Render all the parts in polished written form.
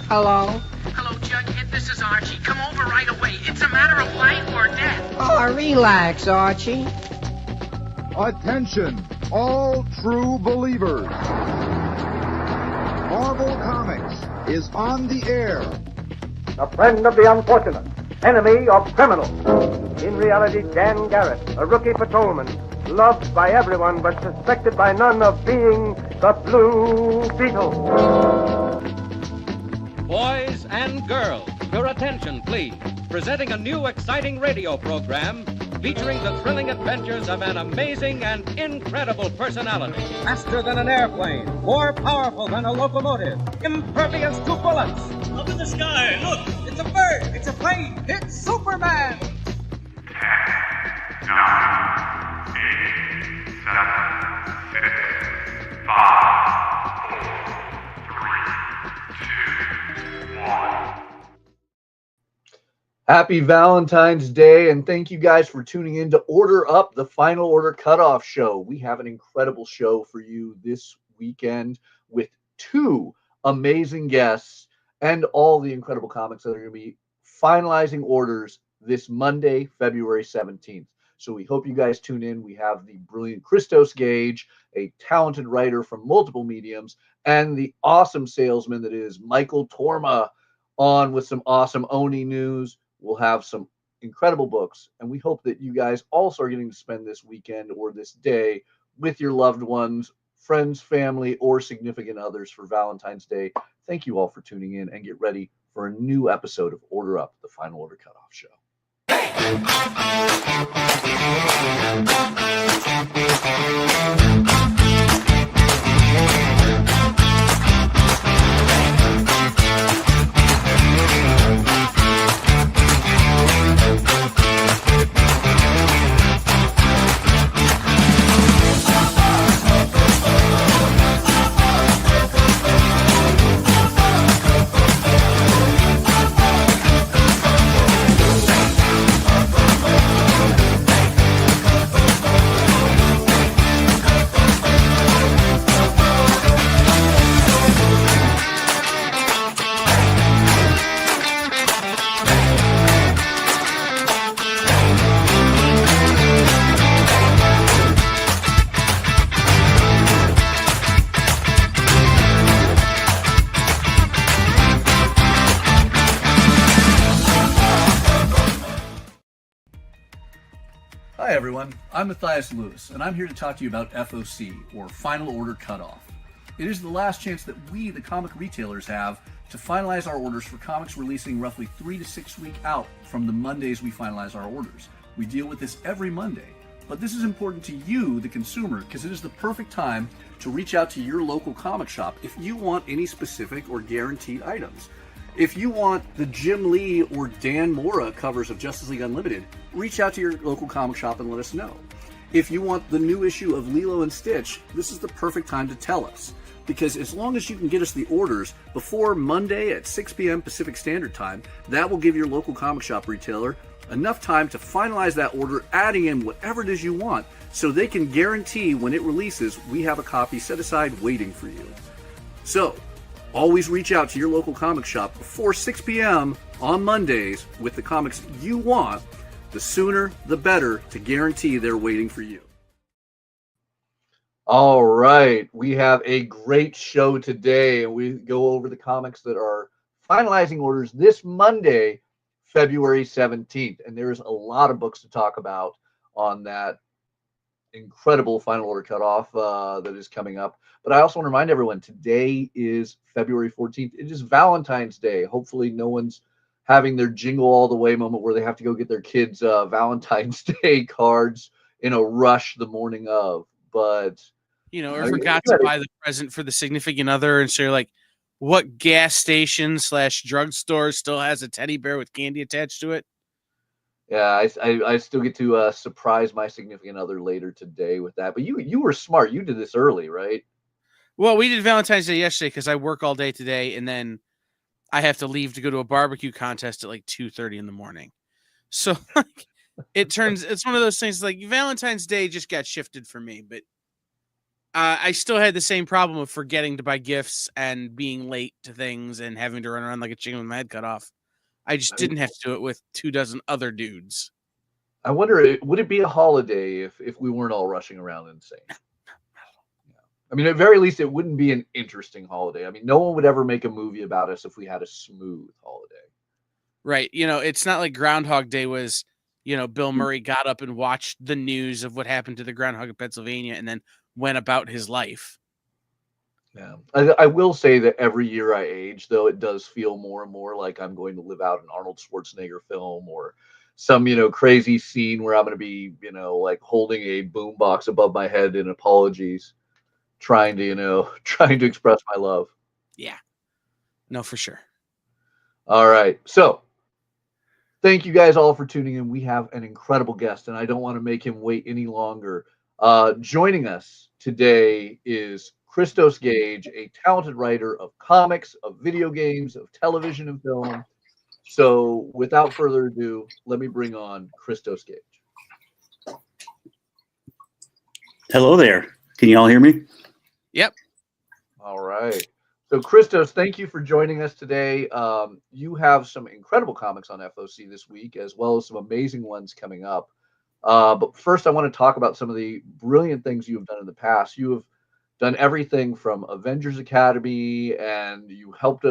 Hello? Hello, Jughead. This is Archie. Come over right away. It's a matter of life or death. Oh, relax, Archie. Attention, all true believers. Marvel Comics is on the air. A friend of the unfortunate, enemy of criminals. In reality, Dan Garrett, a rookie patrolman, loved by everyone but suspected by none of being the Blue Beetle. Boys and girls, your attention, please. Presenting a new exciting radio program featuring the thrilling adventures of an amazing and incredible personality. Faster than an airplane, more powerful than a locomotive, impervious to bullets. Up in the sky, look! It's a bird, it's a plane, it's Superman! 10, 9, 8, 7, 6, 5, 4, 3, 2, 1. Happy Valentine's Day, and thank you guys for tuning in to Order Up, the Final Order Cutoff show. We have an incredible show for you this weekend with two amazing guests and all the incredible comics that are going to be finalizing orders this Monday, February 17th. So we hope you guys tune in. We have the brilliant Christos Gage, a talented writer from multiple mediums, and the awesome salesman that is Michael Torma on with some awesome Oni news. We'll have some incredible books, and we hope that you guys also are getting to spend this weekend or this day with your loved ones, friends, family, or significant others for Valentine's Day. Thank you all for tuning in, and get ready for a new episode of Order Up, the Final Order Cutoff show. Hi everyone, I'm Mathias Lewis, and I'm here to talk to you about FOC, or Final Order Cutoff. It is the last chance that we, the comic retailers, have to finalize our orders for comics releasing roughly 3 to 6 weeks out from the Mondays we finalize our orders. We deal with this every Monday, but this is important to you, the consumer, because it is the perfect time to reach out to your local comic shop if you want any specific or guaranteed items. If you want the Jim Lee or Dan Mora covers of Justice League Unlimited, reach out to your local comic shop and let us know. If you want the new issue of Lilo and Stitch, this is the perfect time to tell us. Because as long as you can get us the orders before Monday at 6 p.m. Pacific Standard Time, that will give your local comic shop retailer enough time to finalize that order, adding in whatever it is you want, so they can guarantee when it releases, we have a copy set aside waiting for you. So, always reach out to your local comic shop before 6 p.m. on Mondays with the comics you want. The sooner, the better, to guarantee they're waiting for you. All right. We have a great show today, and we go over the comics that are finalizing orders this Monday, February 17th. And there's a lot of books to talk about on that incredible Final Order Cutoff that is coming up. But I also want to remind everyone, today is February 14th. It is Valentine's Day. Hopefully no one's having their jingle all the way moment where they have to go get their kids Valentine's Day cards in a rush the morning of. But, or forgot to buy the present for the significant other. And so you're like, what gas station / drugstore still has a teddy bear with candy attached to it? Yeah, I still get to surprise my significant other later today with that. But you were smart. You did this early, right? Well, we did Valentine's Day yesterday because I work all day today, and then I have to leave to go to a barbecue contest at like 2:30 in the morning. So it's one of those things like Valentine's Day just got shifted for me, but I still had the same problem of forgetting to buy gifts and being late to things and having to run around like a chicken with my head cut off. I just didn't have to do it with 24 other dudes. I wonder, would it be a holiday if we weren't all rushing around insane? I mean, at very least, it wouldn't be an interesting holiday. I mean, no one would ever make a movie about us if we had a smooth holiday. Right. It's not like Groundhog Day was, Bill Murray got up and watched the news of what happened to the groundhog in Pennsylvania and then went about his life. Yeah. I will say that every year I age, though, it does feel more and more like I'm going to live out an Arnold Schwarzenegger film or some, crazy scene where I'm going to be, like holding a boombox above my head in apologies, trying to express my love. Yeah. No, for sure. All right. So thank you guys all for tuning in. We have an incredible guest, and I don't want to make him wait any longer. Joining us today is Christos Gage, a talented writer of comics, of video games, of television and film. So without further ado, let me bring on Christos Gage. Hello there. Can you all hear me? Yep. All right. So Christos, thank you for joining us today. You have some incredible comics on FOC this week, as well as some amazing ones coming up. But first, I want to talk about some of the brilliant things you have done in the past. You have done everything from Avengers Academy, and you helped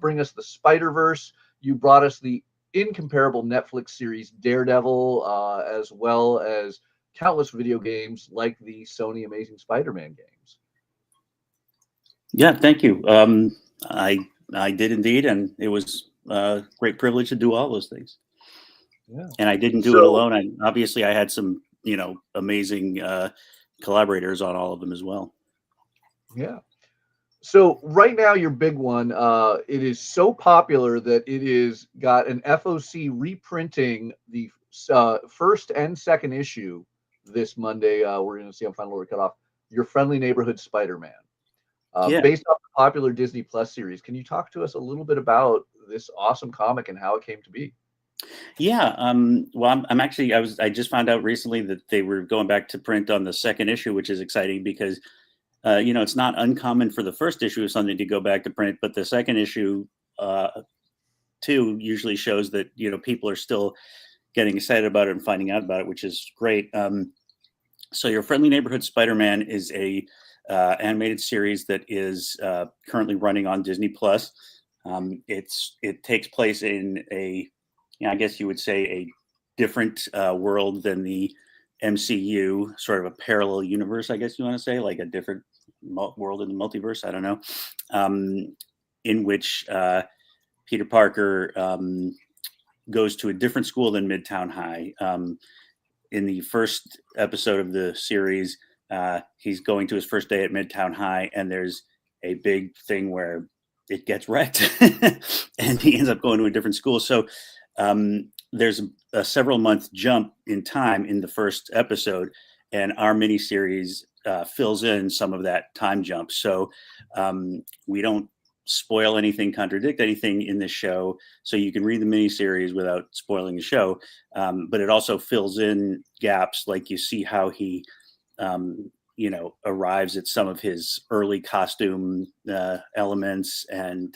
bring us the Spider-Verse. You brought us the incomparable Netflix series Daredevil, as well as countless video games like the Sony Amazing Spider-Man games. Yeah, thank you. I did indeed, and it was a great privilege to do all those things. Yeah. And I didn't do it alone. Obviously, I had some, amazing collaborators on all of them as well. Yeah. So right now, your big one, it is so popular that it is got an FOC reprinting the first and second issue this Monday. We're going to see on Final Order Cutoff, Your Friendly Neighborhood Spider-Man. Based off the popular Disney Plus series. Can you talk to us a little bit about this awesome comic and how it came to be? Yeah. Well, I just found out recently that they were going back to print on the second issue, which is exciting because, it's not uncommon for the first issue of something to go back to print, but the second issue, too, usually shows that, people are still getting excited about it and finding out about it, which is great. So Your Friendly Neighborhood Spider-Man is a animated series that is currently running on Disney Plus. It takes place in I guess you would say a different world than the MCU, sort of a parallel universe, I guess you want to say, like a different world in the multiverse. I don't know, in which Peter Parker goes to a different school than Midtown High. In the first episode of the series, he's going to his first day at Midtown High, and there's a big thing where it gets wrecked, and he ends up going to a different school. So there's a several-month jump in time in the first episode, and our miniseries fills in some of that time jump. So we don't spoil anything, contradict anything in this show, so you can read the miniseries without spoiling the show. But it also fills in gaps, like you see how he arrives at some of his early costume elements. And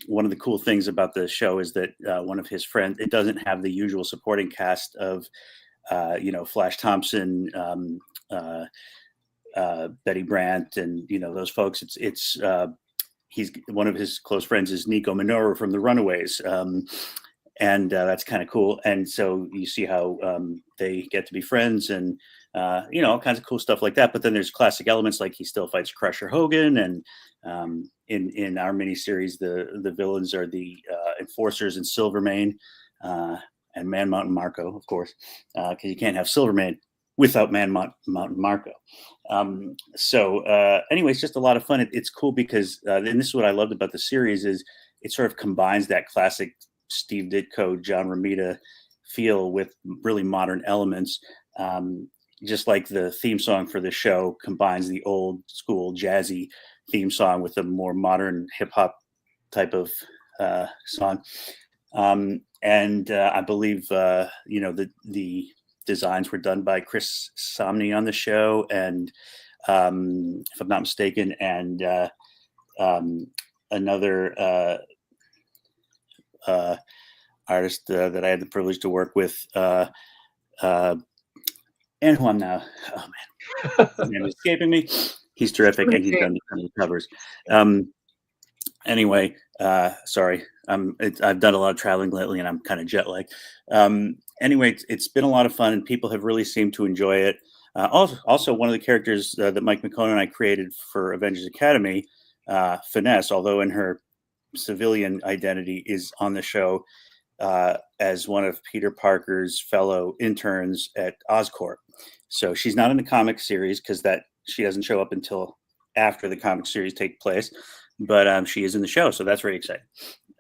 one of the cool things about the show is that one of his friends, it doesn't have the usual supporting cast of, Flash Thompson, Betty Brant, and, those folks. It's he's one of his close friends is Nico Minoru from The Runaways. And that's kind of cool. And so you see how they get to be friends and, all kinds of cool stuff like that. But then there's classic elements like he still fights Crusher Hogan. And in our miniseries, the villains are the Enforcers and Silvermane and Man Mountain Marco, of course, because you can't have Silvermane without Man Mountain Marco. Anyway, it's just a lot of fun. It's cool because, and this is what I loved about the series, is it sort of combines that classic Steve Ditko, John Romita feel with really modern elements. Just like the theme song for the show combines the old school jazzy theme song with a more modern hip hop type of song. I believe, the designs were done by Chris Somney on the show, and if I'm not mistaken, and another artist that I had the privilege to work with, and who I'm now, oh man, his name is escaping me. He's terrific, and he's done the covers. Anyway, sorry, I've done a lot of traveling lately, and I'm kind of jet lagged. Anyway, it's been a lot of fun, and people have really seemed to enjoy it. Also, one of the characters that Mike McCone and I created for Avengers Academy, Finesse, although in her civilian identity, is on the show as one of Peter Parker's fellow interns at Oscorp. So she's not in the comic series because she doesn't show up until after the comic series take place, but she is in the show, so that's very exciting.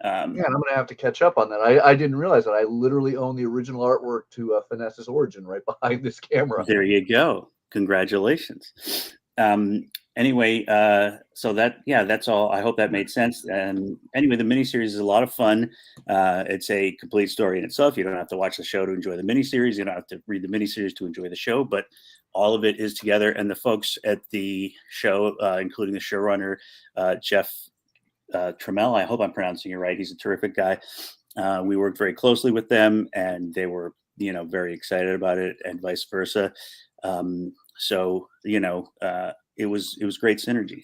Yeah, and I'm going to have to catch up on that. I didn't realize that. I literally own the original artwork to Finesse's origin right behind this camera. There you go. Congratulations. Anyway, so that's all. I hope that made sense. And anyway, the miniseries is a lot of fun. It's a complete story in itself. You don't have to watch the show to enjoy the miniseries. You don't have to read the miniseries to enjoy the show, but all of it is together. And the folks at the show, including the showrunner, Jeff Trammell, I hope I'm pronouncing it right. He's a terrific guy. We worked very closely with them, and they were, very excited about it, and vice versa. So it was great synergy.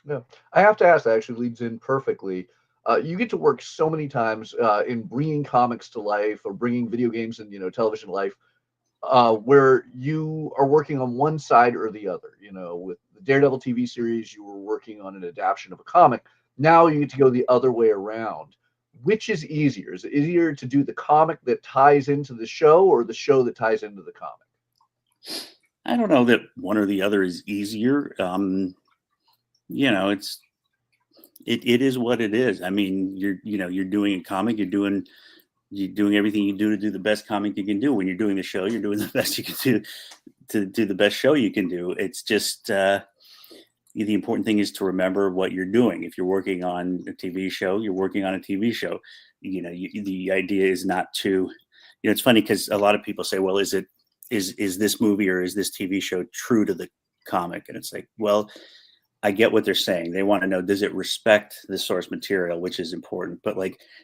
Yeah, I have to ask. That actually leads in perfectly. You get to work so many times in bringing comics to life, or bringing video games and television to life, where you are working on one side or the other. With the Daredevil TV series, you were working on an adaptation of a comic. Now you get to go the other way around. Which is easier? Is it easier to do the comic that ties into the show, or the show that ties into the comic? I don't know that one or the other is easier. It is what it is. I mean, you're doing a comic, you're doing everything you do to do the best comic you can do. When you're doing the show, you're doing the best you can do to do the best show you can do. It's just the important thing is to remember what you're doing. If you're working on a TV show, you're working on a TV show. The idea is not to, it's funny because a lot of people say, well, is this movie or is this TV show true to the comic? And it's like, well, I get what they're saying. They want to know, does it respect the source material, which is important, but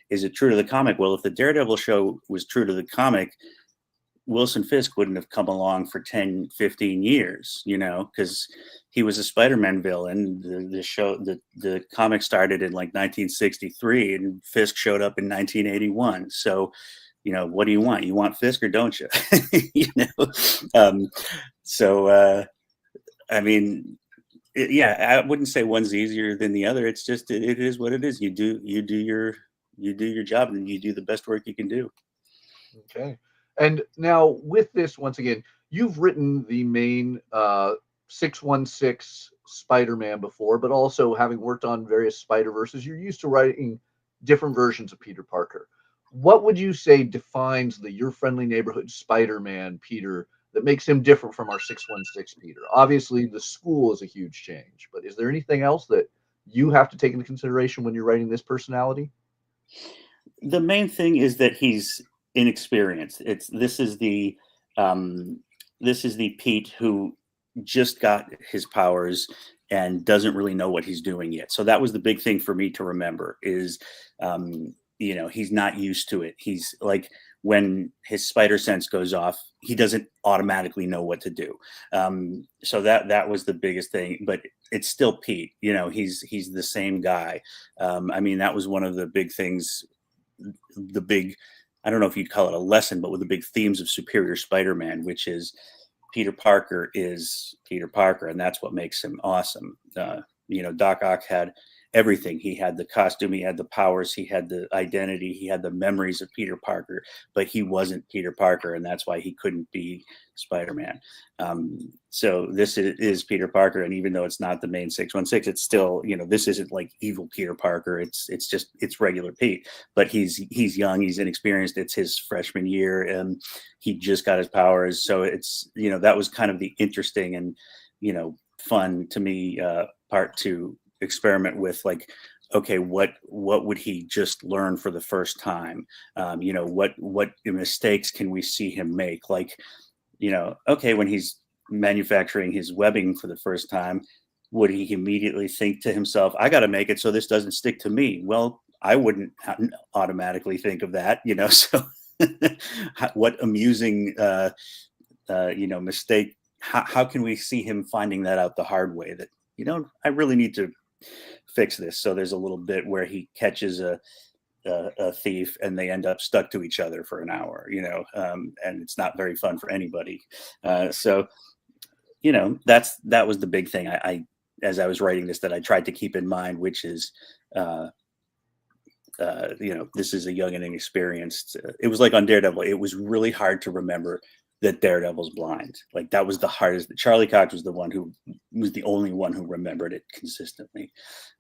is it true to the comic? Well, if the Daredevil show was true to the comic, Wilson Fisk wouldn't have come along for 10, 15 years, because he was a Spider-Man villain. The comic started in 1963, and Fisk showed up in 1981. So, what do you want? You want Fisk or don't you? I wouldn't say one's easier than the other. It's just, it is what it is. You do your job, and you do the best work you can do. Okay. And now with this, once again, you've written the main 616 Spider-Man before, but also having worked on various Spider-Verses, you're used to writing different versions of Peter Parker. What would you say defines your friendly neighborhood Spider-Man Peter that makes him different from our 616 Peter? Obviously, the school is a huge change, but is there anything else that you have to take into consideration when you're writing this personality? The main thing is that he's inexperienced. This is the Pete who just got his powers and doesn't really know what he's doing yet. So that was the big thing for me to remember is, he's not used to it. He's like, when his spider sense goes off, he doesn't automatically know what to do. So that was the biggest thing, but it's still Pete, he's the same guy. That was one of the big things, I don't know if you'd call it a lesson, but with the big themes of Superior Spider-Man, which is Peter Parker is Peter Parker, and that's what makes him awesome. Doc Ock had everything. He had the costume, he had the powers, he had the identity, he had the memories of Peter Parker, but he wasn't Peter Parker, and that's why he couldn't be Spider-Man. So this is Peter Parker, and even though it's not the main 616, it's still, this isn't like evil Peter Parker. It's regular Pete, but he's young, he's inexperienced. It's his freshman year, and he just got his powers. So it's, that was kind of the interesting and, fun to me part to experiment with, okay, what would he just learn for the first time? What mistakes can we see him make? Like, okay, when he's manufacturing his webbing for the first time, would he immediately think to himself, I got to make it so this doesn't stick to me? Well, I wouldn't automatically think of that, so what amusing mistake. How can we see him finding that out the hard way, that I really need to fix this? So there's a little bit where he catches a thief and they end up stuck to each other for an hour, and it's not very fun for anybody. So that was the big thing I as I was writing this, that I tried to keep in mind, which is this is a young and inexperienced. It was like on Daredevil. It was really hard to remember that Daredevil's blind. Like, that was the hardest. Charlie Cox was the one who was the only one who remembered it consistently.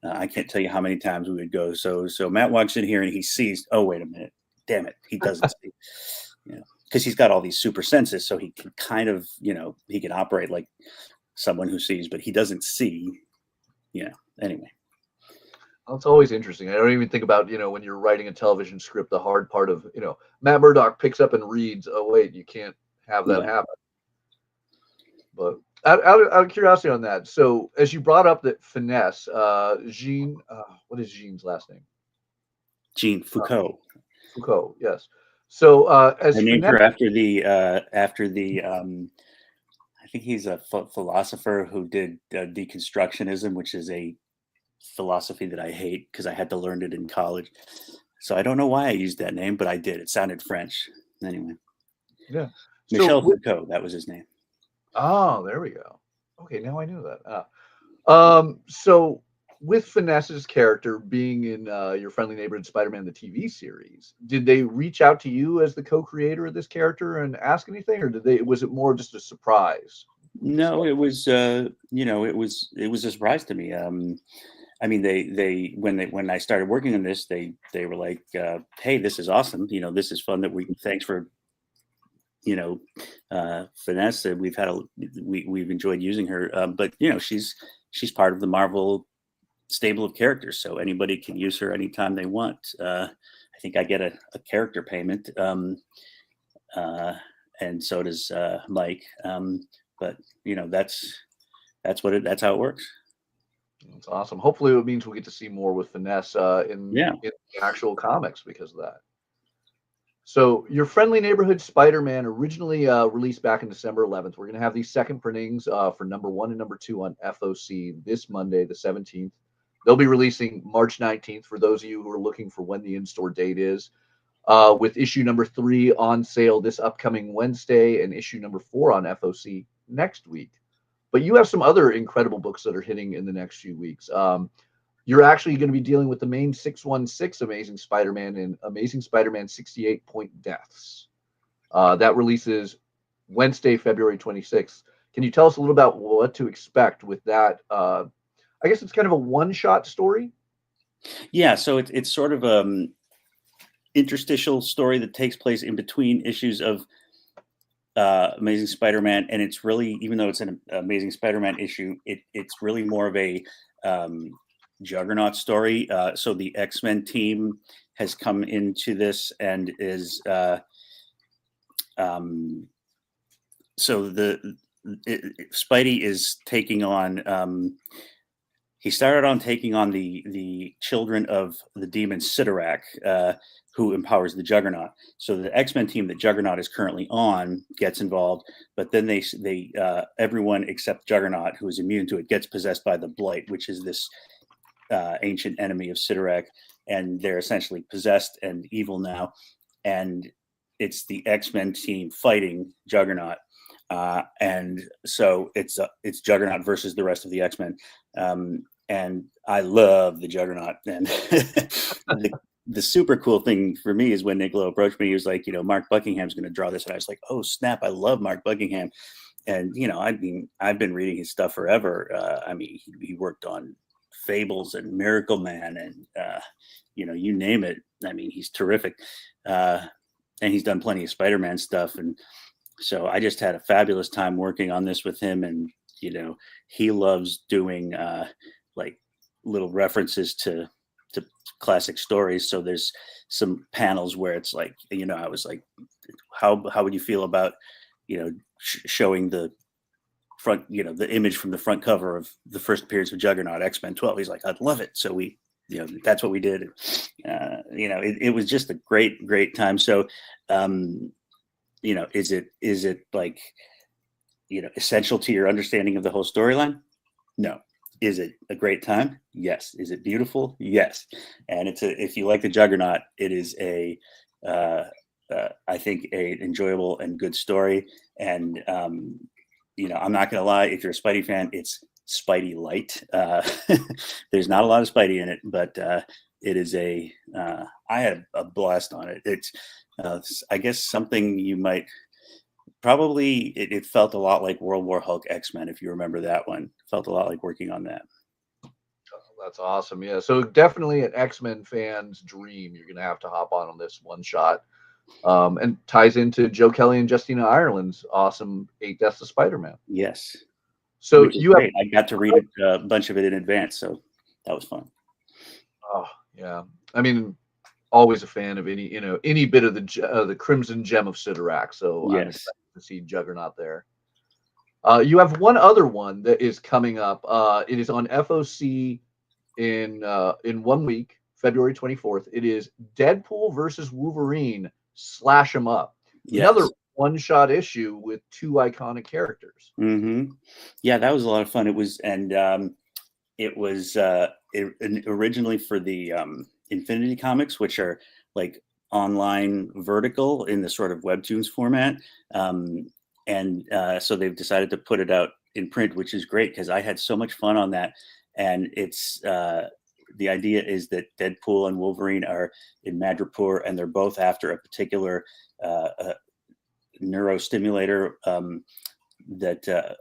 I can't tell you how many times we would go. So Matt walks in here and he sees, oh, wait a minute. Damn it. He doesn't see, because he's got all these super senses. So he can kind of, he can operate like someone who sees, but he doesn't see, anyway. Well, it's always interesting. I don't even think about, when you're writing a television script, the hard part of, Matt Murdock picks up and reads, oh, wait, you can't have that happen. But out of curiosity on that, so as you brought up that finesse, Jean, what is Jean's last name? Jean Foucault. Foucault, yes. So as I named her after the I think he's a philosopher who did deconstructionism, which is a philosophy that I hate because I had to learn it in college. So I don't know why I used that name, but I did. It sounded French. Anyway. Yeah. Michel Foucault, that was his name. Oh, there we go. Okay, now I knew that. So with Finesse's character being in Your Friendly Neighborhood Spider-Man, the TV series, did they reach out to you as the co-creator of this character and ask anything, or was it more just a surprise? No, it was it was a surprise to me. I mean, they when I started working on this, they were like, hey, this is awesome. This is fun that thanks for Finesse. We've enjoyed using her, but she's part of the Marvel stable of characters, so anybody can use her anytime they want. I think I get a character payment, and so does Mike. But that's how it works. That's awesome. Hopefully it means we get to see more with Finesse in the actual comics because of that. So Your Friendly Neighborhood Spider-Man, originally released back in December 11th. We're going to have these second printings for number 1 and number 2 on FOC this Monday, the 17th. They'll be releasing March 19th for those of you who are looking for when the in-store date is, with issue number 3 on sale this upcoming Wednesday and issue number 4 on FOC next week. But you have some other incredible books that are hitting in the next few weeks. You're actually going to be dealing with the main 616 Amazing Spider-Man and Amazing Spider-Man 68 Point Deaths. That releases Wednesday, February 26th. Can you tell us a little about what to expect with that? I guess it's kind of a one-shot story. Yeah, so it's sort of interstitial story that takes place in between issues of Amazing Spider-Man, and it's really, even though it's an Amazing Spider-Man issue, it's really more of a Juggernaut story. So the X-Men team has come into this and is Spidey is taking on. He started on taking on the children of the demon Sidorak, who empowers the Juggernaut. So the X-Men team that Juggernaut is currently on gets involved, but then they everyone except Juggernaut, who is immune to it, gets possessed by the Blight, which is this ancient enemy of Sidorak, and they're essentially possessed and evil now. And it's the X-Men team fighting Juggernaut. And so it's Juggernaut versus the rest of the X-Men. And I love the Juggernaut. And the super cool thing for me is when Nick Lowe approached me, he was like, Mark Buckingham's going to draw this. And I was like, oh, snap. I love Mark Buckingham. And, I've been reading his stuff forever. He worked on Fables and Miracle Man and, you name it. He's terrific. And he's done plenty of Spider-Man stuff. And so I just had a fabulous time working on this with him. And, he loves doing like little references to to classic stories. So there's some panels where it's like, I was like, how would you feel about, showing the front, the image from the front cover of the first appearance of Juggernaut, X-Men 12. He's like, I'd love it. So we, that's what we did. It was just a great time. So, is it like, essential to your understanding of the whole storyline? No. Is it a great time? Yes. Is it beautiful? Yes. And if you like the Juggernaut, it is I think a enjoyable and good story. And, I'm not going to lie, if you're a Spidey fan, it's Spidey light. There's not a lot of Spidey in it, but it is I had a blast on it. It's, I guess something you might probably, it felt a lot like World War Hulk X-Men, if you remember that one. Felt a lot like working on that. That's awesome. Yeah. So definitely an X-Men fan's dream. You're going to have to hop on this one shot. And ties into Joe Kelly and Justina Ireland's awesome 8 Deaths of Spider-Man. Yes. So I got to read a bunch of it in advance, so that was fun. Oh yeah. I mean, always a fan of any bit of the Crimson Gem of Sidorak. So yes. I'm excited to see Juggernaut there. You have one other one that is coming up. It is on FOC in 1 week, February 24th. It is Deadpool versus Wolverine. Slash 'em up. Yes. Another one-shot issue with 2 iconic characters. Mm-hmm. Yeah, that was a lot of fun. It was originally for the Infinity Comics, which are like online vertical in the sort of webtoons format. So they've decided to put it out in print, which is great because I had so much fun on that. And it's the idea is that Deadpool and Wolverine are in Madripoor, and they're both after a particular neurostimulator that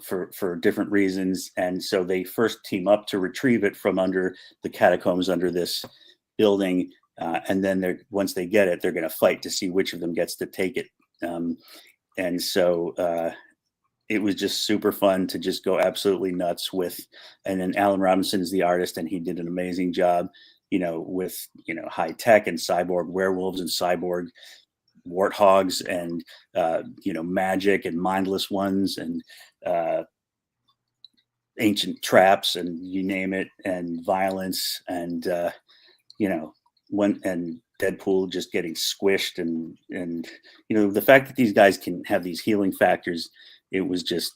for different reasons. And so they first team up to retrieve it from under the catacombs under this building, and then once they get it, they're going to fight to see which of them gets to take it. And so it was just super fun to just go absolutely nuts with, and then Alan Robinson is the artist, and he did an amazing job, with, high tech and cyborg werewolves and cyborg warthogs and, magic and mindless ones and ancient traps and you name it, and violence and, and Deadpool just getting squished and, the fact that these guys can have these healing factors, it was just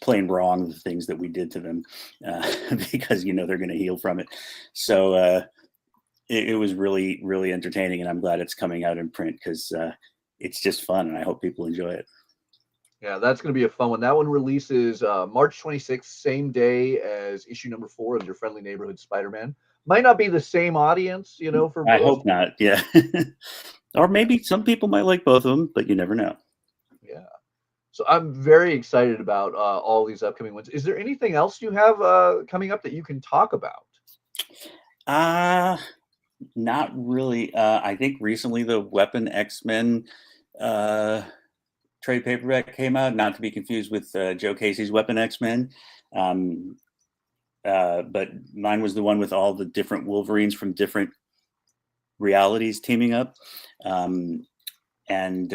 plain wrong, the things that we did to them, because they're going to heal from it. So it was really, really entertaining, and I'm glad it's coming out in print because it's just fun, and I hope people enjoy it. Yeah, that's going to be a fun one. That one releases March 26th, same day as issue number 4 of Your Friendly Neighborhood Spider-Man. Might not be the same audience, for both. I hope not. Yeah. Or maybe some people might like both of them, but you never know. Yeah. So I'm very excited about all these upcoming ones. Is there anything else you have coming up that you can talk about? Not really. I think recently the Weapon X-Men trade paperback came out, not to be confused with Joe Casey's Weapon X-Men. But mine was the one with all the different Wolverines from different realities teaming up. And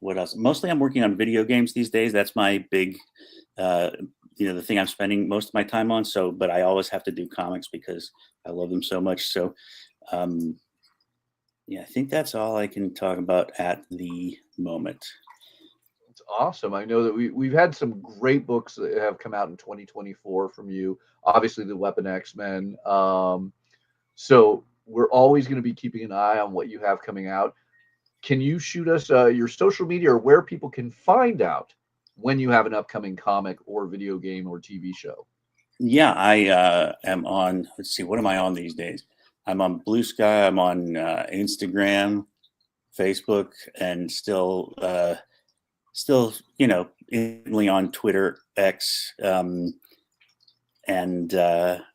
what else? Mostly I'm working on video games these days. That's my big, the thing I'm spending most of my time on. So, but I always have to do comics because I love them so much. So, I think that's all I can talk about at the moment. It's awesome. I know that we've had some great books that have come out in 2024 from you. Obviously, the Weapon X-Men. So we're always going to be keeping an eye on what you have coming out. Can you shoot us your social media or where people can find out when you have an upcoming comic or video game or TV show? Yeah, I am on. Let's see, what am I on these days? I'm on Blue Sky. I'm on Instagram, Facebook, and still, instantly on Twitter, X, and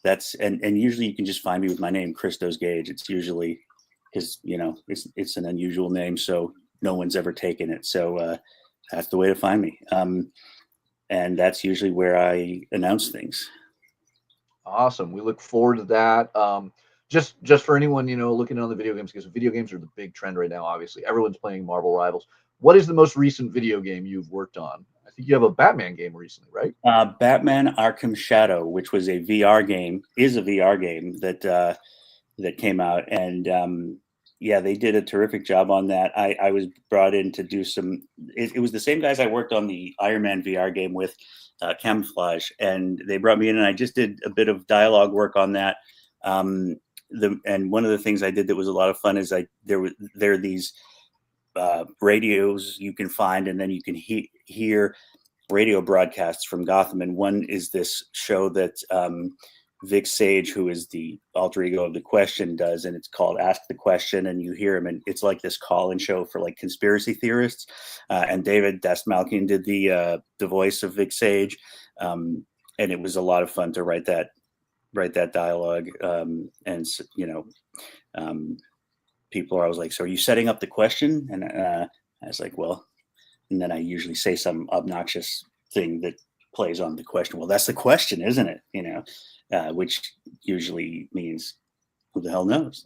that's and usually you can just find me with my name, Christos Gage. It's usually because it's an unusual name, so no one's ever taken it. So that's the way to find me, and that's usually where I announce things. Awesome. We look forward to that. Just for anyone, looking on the video games, because video games are the big trend right now, obviously. Everyone's playing Marvel Rivals. What is the most recent video game you've worked on? I think you have a Batman game recently, right? Batman Arkham Shadow, which was a VR game, is a VR game that came out, and yeah, they did a terrific job on that. I was brought in to do some. It was the same guys I worked on the Iron Man VR game with, Camouflage, and they brought me in, and I just did a bit of dialogue work on that. And one of the things I did that was a lot of fun is there are these radios you can find, and then you can hear radio broadcasts from Gotham. And one is this show that Vic Sage, who is the alter ego of The Question, does, and it's called Ask the Question, and you hear him, and it's like this call-in show for like conspiracy theorists. And David Dastmalchian did the voice of Vic Sage, and it was a lot of fun to write that dialogue. And people are always like, "So are you setting up the question?" And I was like, "Well," and then I usually say some obnoxious thing that plays on the question. Well, that's the question, isn't it? Which usually means, who the hell knows?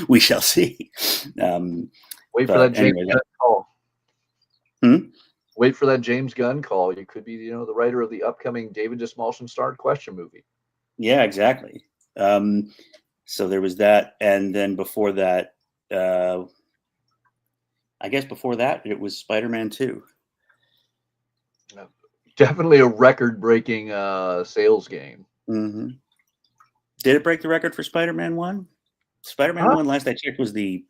We shall see. Wait for that James Gunn call. Wait for that James Gunn call. You could be, the writer of the upcoming David Dastmalchian starred Question movie. Yeah, exactly. So there was that, and then before that, I guess before that, it was Spider-Man 2. Definitely a record-breaking sales game. Mm-hmm. Did it break the record for Spider-Man 1? Spider-Man 1, last I checked, was the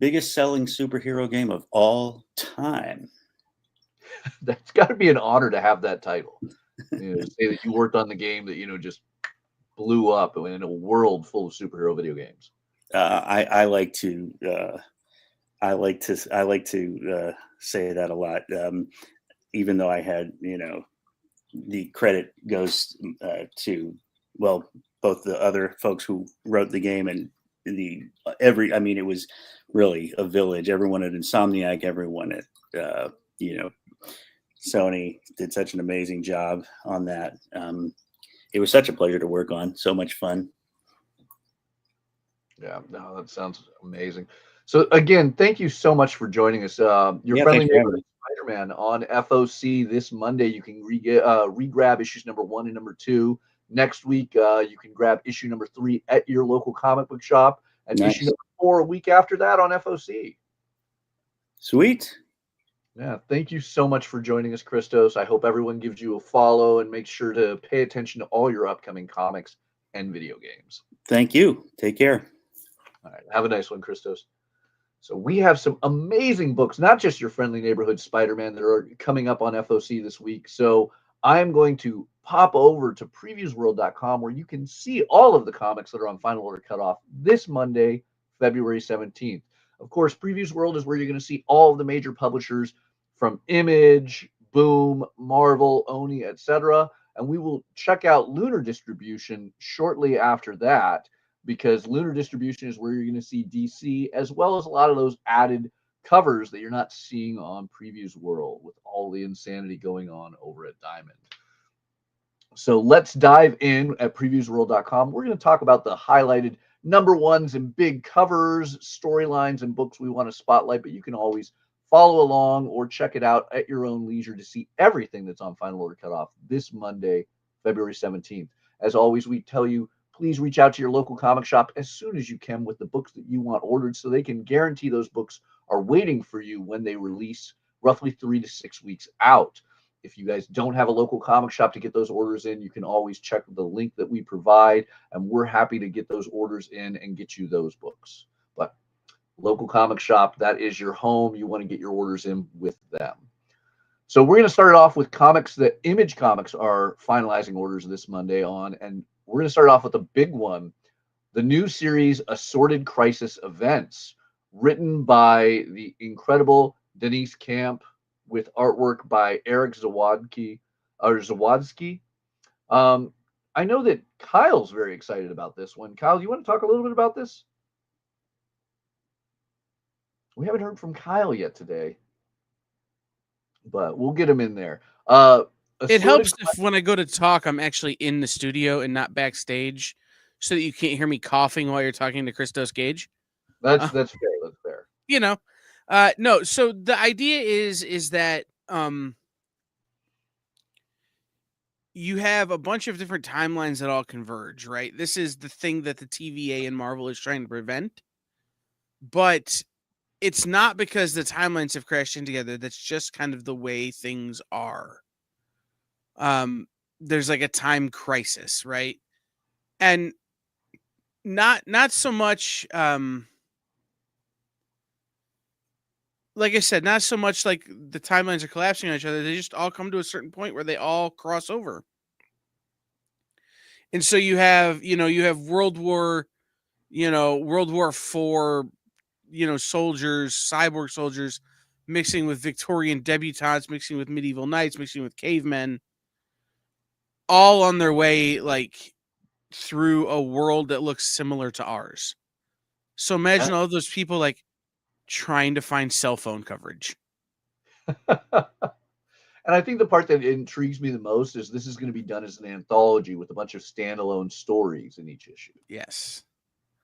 biggest selling superhero game of all time. That's got to be an honor to have that title. Say that you worked on the game that just blew up in a world full of superhero video games. I like to say that a lot, even though I had the credit goes to both the other folks who wrote the game and it was really a village. Everyone at Insomniac, everyone at Sony did such an amazing job on that. It was such a pleasure to work on. So much fun. Yeah, no, that sounds amazing. So again, thank you so much for joining us. Your friendly neighborhood Spider-Man on FOC this Monday. You can re-grab issues number 1 and number 2. Next week, you can grab issue number 3 at your local comic book shop, and issue number 4 a week after that on FOC. Sweet. Yeah, thank you so much for joining us, Christos. I hope everyone gives you a follow and make sure to pay attention to all your upcoming comics and video games. Thank you. Take care. All right, have a nice one, Christos. So we have some amazing books, not just your friendly neighborhood Spider-Man, that are coming up on FOC this week. So I'm going to pop over to previewsworld.com, where you can see all of the comics that are on Final Order Cutoff this Monday, February 17th. Of course, Previews World is where you're going to see all of the major publishers from Image, Boom, Marvel, Oni, etc. And we will check out Lunar Distribution shortly after that, because Lunar Distribution is where you're going to see DC, as well as a lot of those added covers that you're not seeing on Previews World with all the insanity going on over at Diamond. So let's dive in at previewsworld.com. We're going to talk about the highlighted number ones and big covers, storylines, and books we want to spotlight, but you can always follow along or check it out at your own leisure to see everything that's on Final Order Cutoff this Monday, February 17th. As always, we tell you, please reach out to your local comic shop as soon as you can with the books that you want ordered, so they can guarantee those books are waiting for you when they release, roughly 3 to 6 weeks out. If you guys don't have a local comic shop to get those orders in, you can always check the link that we provide, and we're happy to get those orders in and get you those books. But local comic shop, that is your home. You want to get your orders in with them. So we're going to start off with comics that Image Comics are finalizing orders this Monday on, and we're going to start off with a big one, the new series Assorted Crisis Events, written by the incredible Denise Camp, with artwork by Eric Zawadzki. I know that Kyle's very excited about this one. Kyle, you want to talk a little bit about this? We haven't heard from Kyle yet today, but we'll get him in there. It helps if when I go to talk, I'm actually in the studio and not backstage, so that you can't hear me coughing while you're talking to Christos Gage. That's fair. That's fair. You know, no. So the idea is that you have a bunch of different timelines that all converge, right? This is the thing that the TVA and Marvel is trying to prevent, but it's not because the timelines have crashed in together. That's just kind of the way things are. There's like a time crisis, right? And not so much like I said, not so much like the timelines are collapsing on each other. They just all come to a certain point where they all cross over. And so you have World War IV, soldiers, cyborg soldiers mixing with Victorian debutantes, mixing with medieval knights, mixing with cavemen, all on their way like through a world that looks similar to ours. So imagine all those people like trying to find cell phone coverage. And I think the part that intrigues me the most is this is going to be done as an anthology with a bunch of standalone stories in each issue. Yes.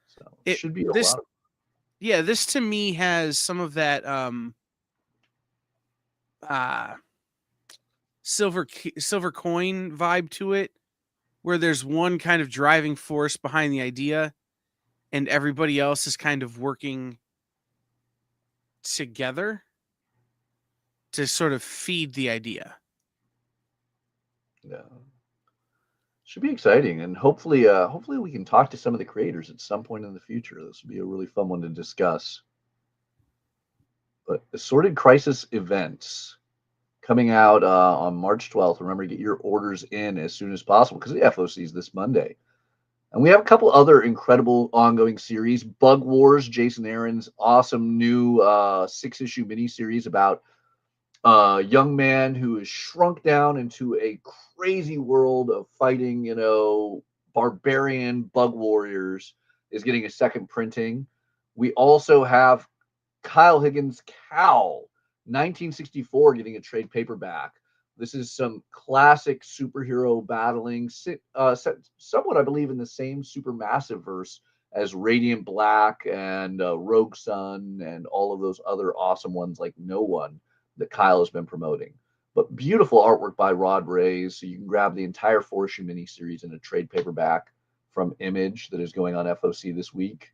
So it should be a lot of... Yeah, this to me has some of that silver coin vibe to it, where there's one kind of driving force behind the idea and everybody else is kind of working together to sort of feed the idea. Yeah. Should be exciting, and hopefully we can talk to some of the creators at some point in the future. This would be a really fun one to discuss. But Assorted Crisis events coming out on March 12th. Remember to get your orders in as soon as possible because the FOC is this Monday. And we have a couple other incredible ongoing series. Bug Wars, Jason Aaron's awesome new 6-issue miniseries about a young man who is shrunk down into a crazy world of fighting, barbarian bug warriors, is getting a second printing. We also have Kyle Higgins' Cowl, 1964, getting a trade paperback. This is some classic superhero battling, somewhat, I believe, in the same supermassive verse as Radiant Black and Rogue Sun and all of those other awesome ones like No One that Kyle has been promoting. But beautiful artwork by Rod Rays, so you can grab the entire 4-issue miniseries in a trade paperback from Image that is going on FOC this week.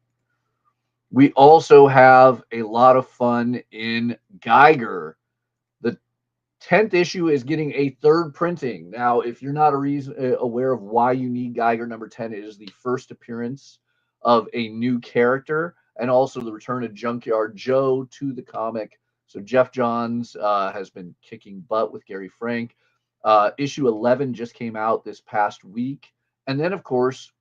We also have a lot of fun in Geiger. The 10th issue is getting a third printing. Now, if you're not aware of why you need Geiger number 10, it is the first appearance of a new character and also the return of Junkyard Joe to the comic. So Jeff Johns has been kicking butt with Gary Frank. Issue 11 just came out this past week. And then, of course,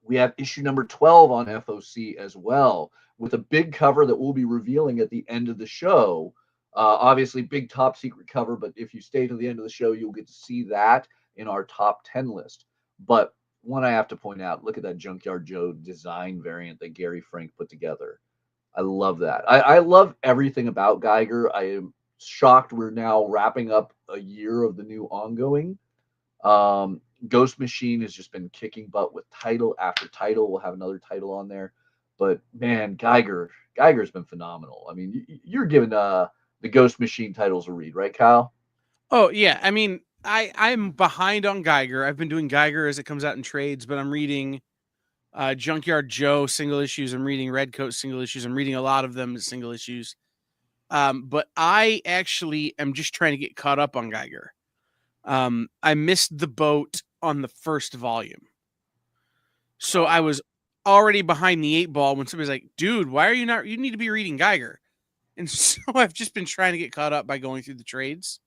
we have issue number 12 on FOC as well, with a big cover that we'll be revealing at the end of the show. Obviously, big top secret cover, but if you stay to the end of the show, you'll get to see that in our top 10 list. But one I have to point out, look at that Junkyard Joe design variant that Gary Frank put together. I love that. I love everything about Geiger. I am shocked we're now wrapping up a year of the new ongoing. Ghost Machine has just been kicking butt with title after title. We'll have another title on there. But, man, Geiger's been phenomenal. I mean, you're giving the Ghost Machine titles a read, right, Kyle? Oh, yeah. I mean, I'm behind on Geiger. I've been doing Geiger as it comes out in trades, but I'm reading Junkyard Joe single issues. I'm reading Redcoat single issues. I'm reading a lot of them as single issues. But I actually am just trying to get caught up on Geiger. I missed the boat on the first volume. So I was already behind the 8 ball when somebody's like, dude, why are you not, you need to be reading Geiger. And so I've just been trying to get caught up by going through the trades.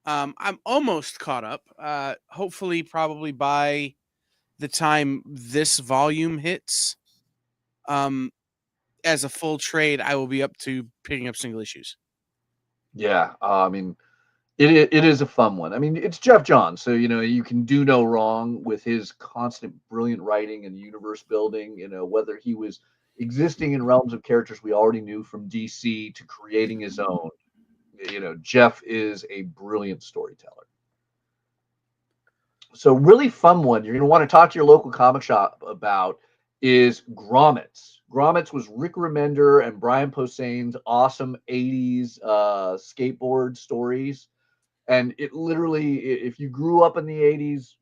I'm almost caught up. Hopefully probably by the time this volume hits, as a full trade, I will be up to picking up single issues. Yeah. I mean, it is a fun one. I mean, it's Jeff Johns, so you can do no wrong with his constant brilliant writing and universe building. Whether he was existing in realms of characters we already knew from DC to creating his own. Jeff is a brilliant storyteller. So really fun one you're going to want to talk to your local comic shop about is Grommets. Grommets was Rick Remender and Brian Posehn's awesome 80s skateboard stories. And it literally, if you grew up in the 80s,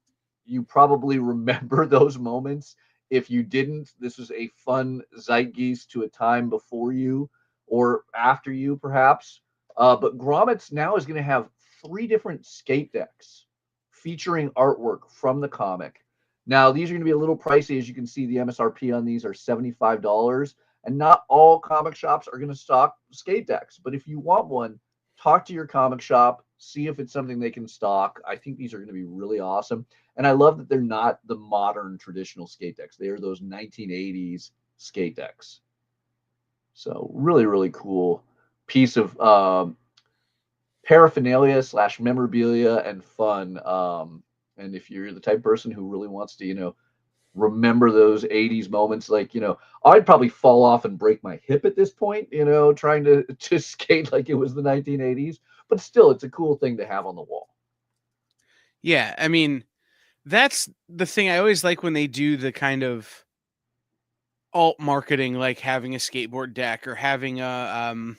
you probably remember those moments. If you didn't, this was a fun zeitgeist to a time before you or after you, perhaps. But Grommets now is going to have 3 different skate decks featuring artwork from the comic. Now, these are going to be a little pricey. As you can see, the MSRP on these are $75. And not all comic shops are going to stock skate decks. But if you want one, talk to your comic shop, see if it's something they can stock. I think these are going to be really awesome. And I love that they're not the modern traditional skate decks. They are those 1980s skate decks. So really, really cool piece of paraphernalia / memorabilia and fun. And if you're the type of person who really wants to, remember those 80s moments, like, I'd probably fall off and break my hip at this point, trying to skate like it was the 1980s. But still, it's a cool thing to have on the wall. Yeah, I mean, that's the thing I always like when they do the kind of alt marketing, like having a skateboard deck or having a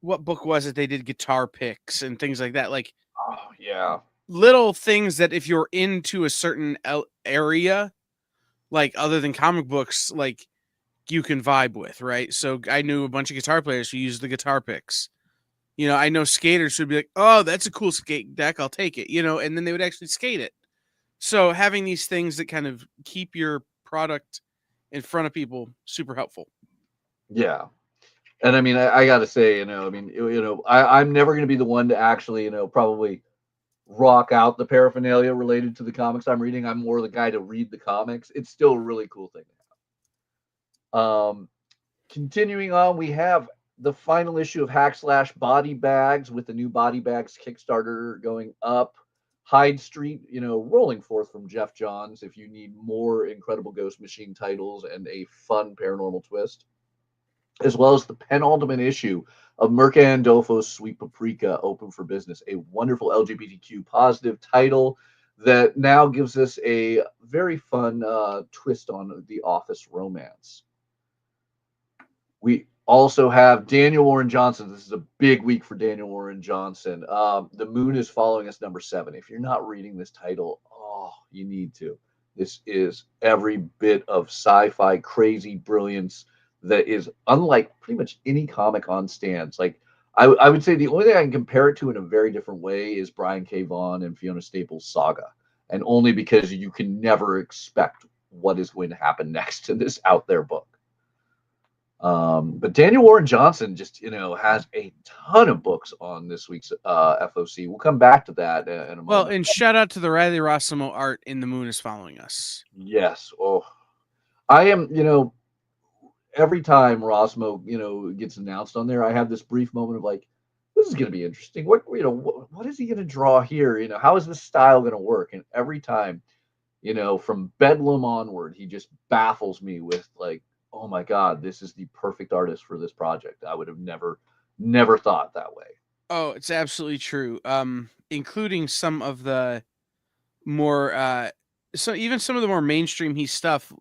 what book was it? They did guitar picks and things like that. Like, oh yeah, little things that if you're into a certain area, like other than comic books, like you can vibe with, right? So I knew a bunch of guitar players who used the guitar picks. I know skaters who'd be like, "Oh, that's a cool skate deck. I'll take it." And then they would actually skate it. So having these things that kind of keep your product in front of people, super helpful. Yeah. And I mean, I got to say, I'm never going to be the one to actually, probably rock out the paraphernalia related to the comics I'm reading. I'm more the guy to read the comics. It's still a really cool thing to have. Continuing on, we have the final issue of Hack / Body Bags with the new Body Bags Kickstarter going up. Hyde Street, rolling forth from Jeff Johns if you need more Incredible Ghost Machine titles and a fun paranormal twist, as well as the penultimate issue of Mirka Andolfo's Sweet Paprika open for business, a wonderful LGBTQ positive title that now gives us a very fun twist on the office romance. We also have Daniel Warren Johnson. This is a big week for Daniel Warren Johnson. The Moon is Following Us, #7. If you're not reading this title, you need to. This is every bit of sci-fi crazy brilliance that is unlike pretty much any comic on stands. Like, I would say the only thing I can compare it to in a very different way is Brian K. Vaughan and Fiona Staples' Saga, and only because you can never expect what is going to happen next in this out there book. But Daniel Warren Johnson just, has a ton of books on this week's FOC. We'll come back to that in a moment. Well, and shout out to the Riley Rossimo art in The Moon is Following Us. Yes. Oh, I am, every time Rossimo, gets announced on there, I have this brief moment of like, this is going to be interesting. What is he going to draw here? How is this style going to work? And every time, from Bedlam onward, he just baffles me with like, oh my God, this is the perfect artist for this project. I would have never thought that way. Oh, it's absolutely true. Including some of the more, so even some of the more mainstream stuff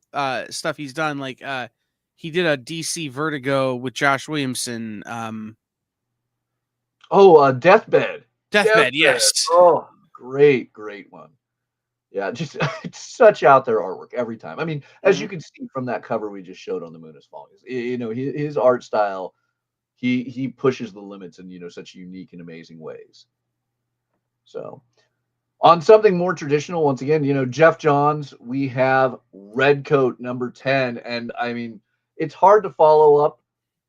he's done. Like he did a DC Vertigo with Josh Williamson. Deathbed. Deathbed, yes. Oh, great one. Yeah, just it's such out there artwork every time. I mean, as you can see from that cover we just showed on The Moon is Falling, his art style, he pushes the limits in such unique and amazing ways. So, on something more traditional, once again, Jeff Johns, we have Redcoat #10, and I mean, it's hard to follow up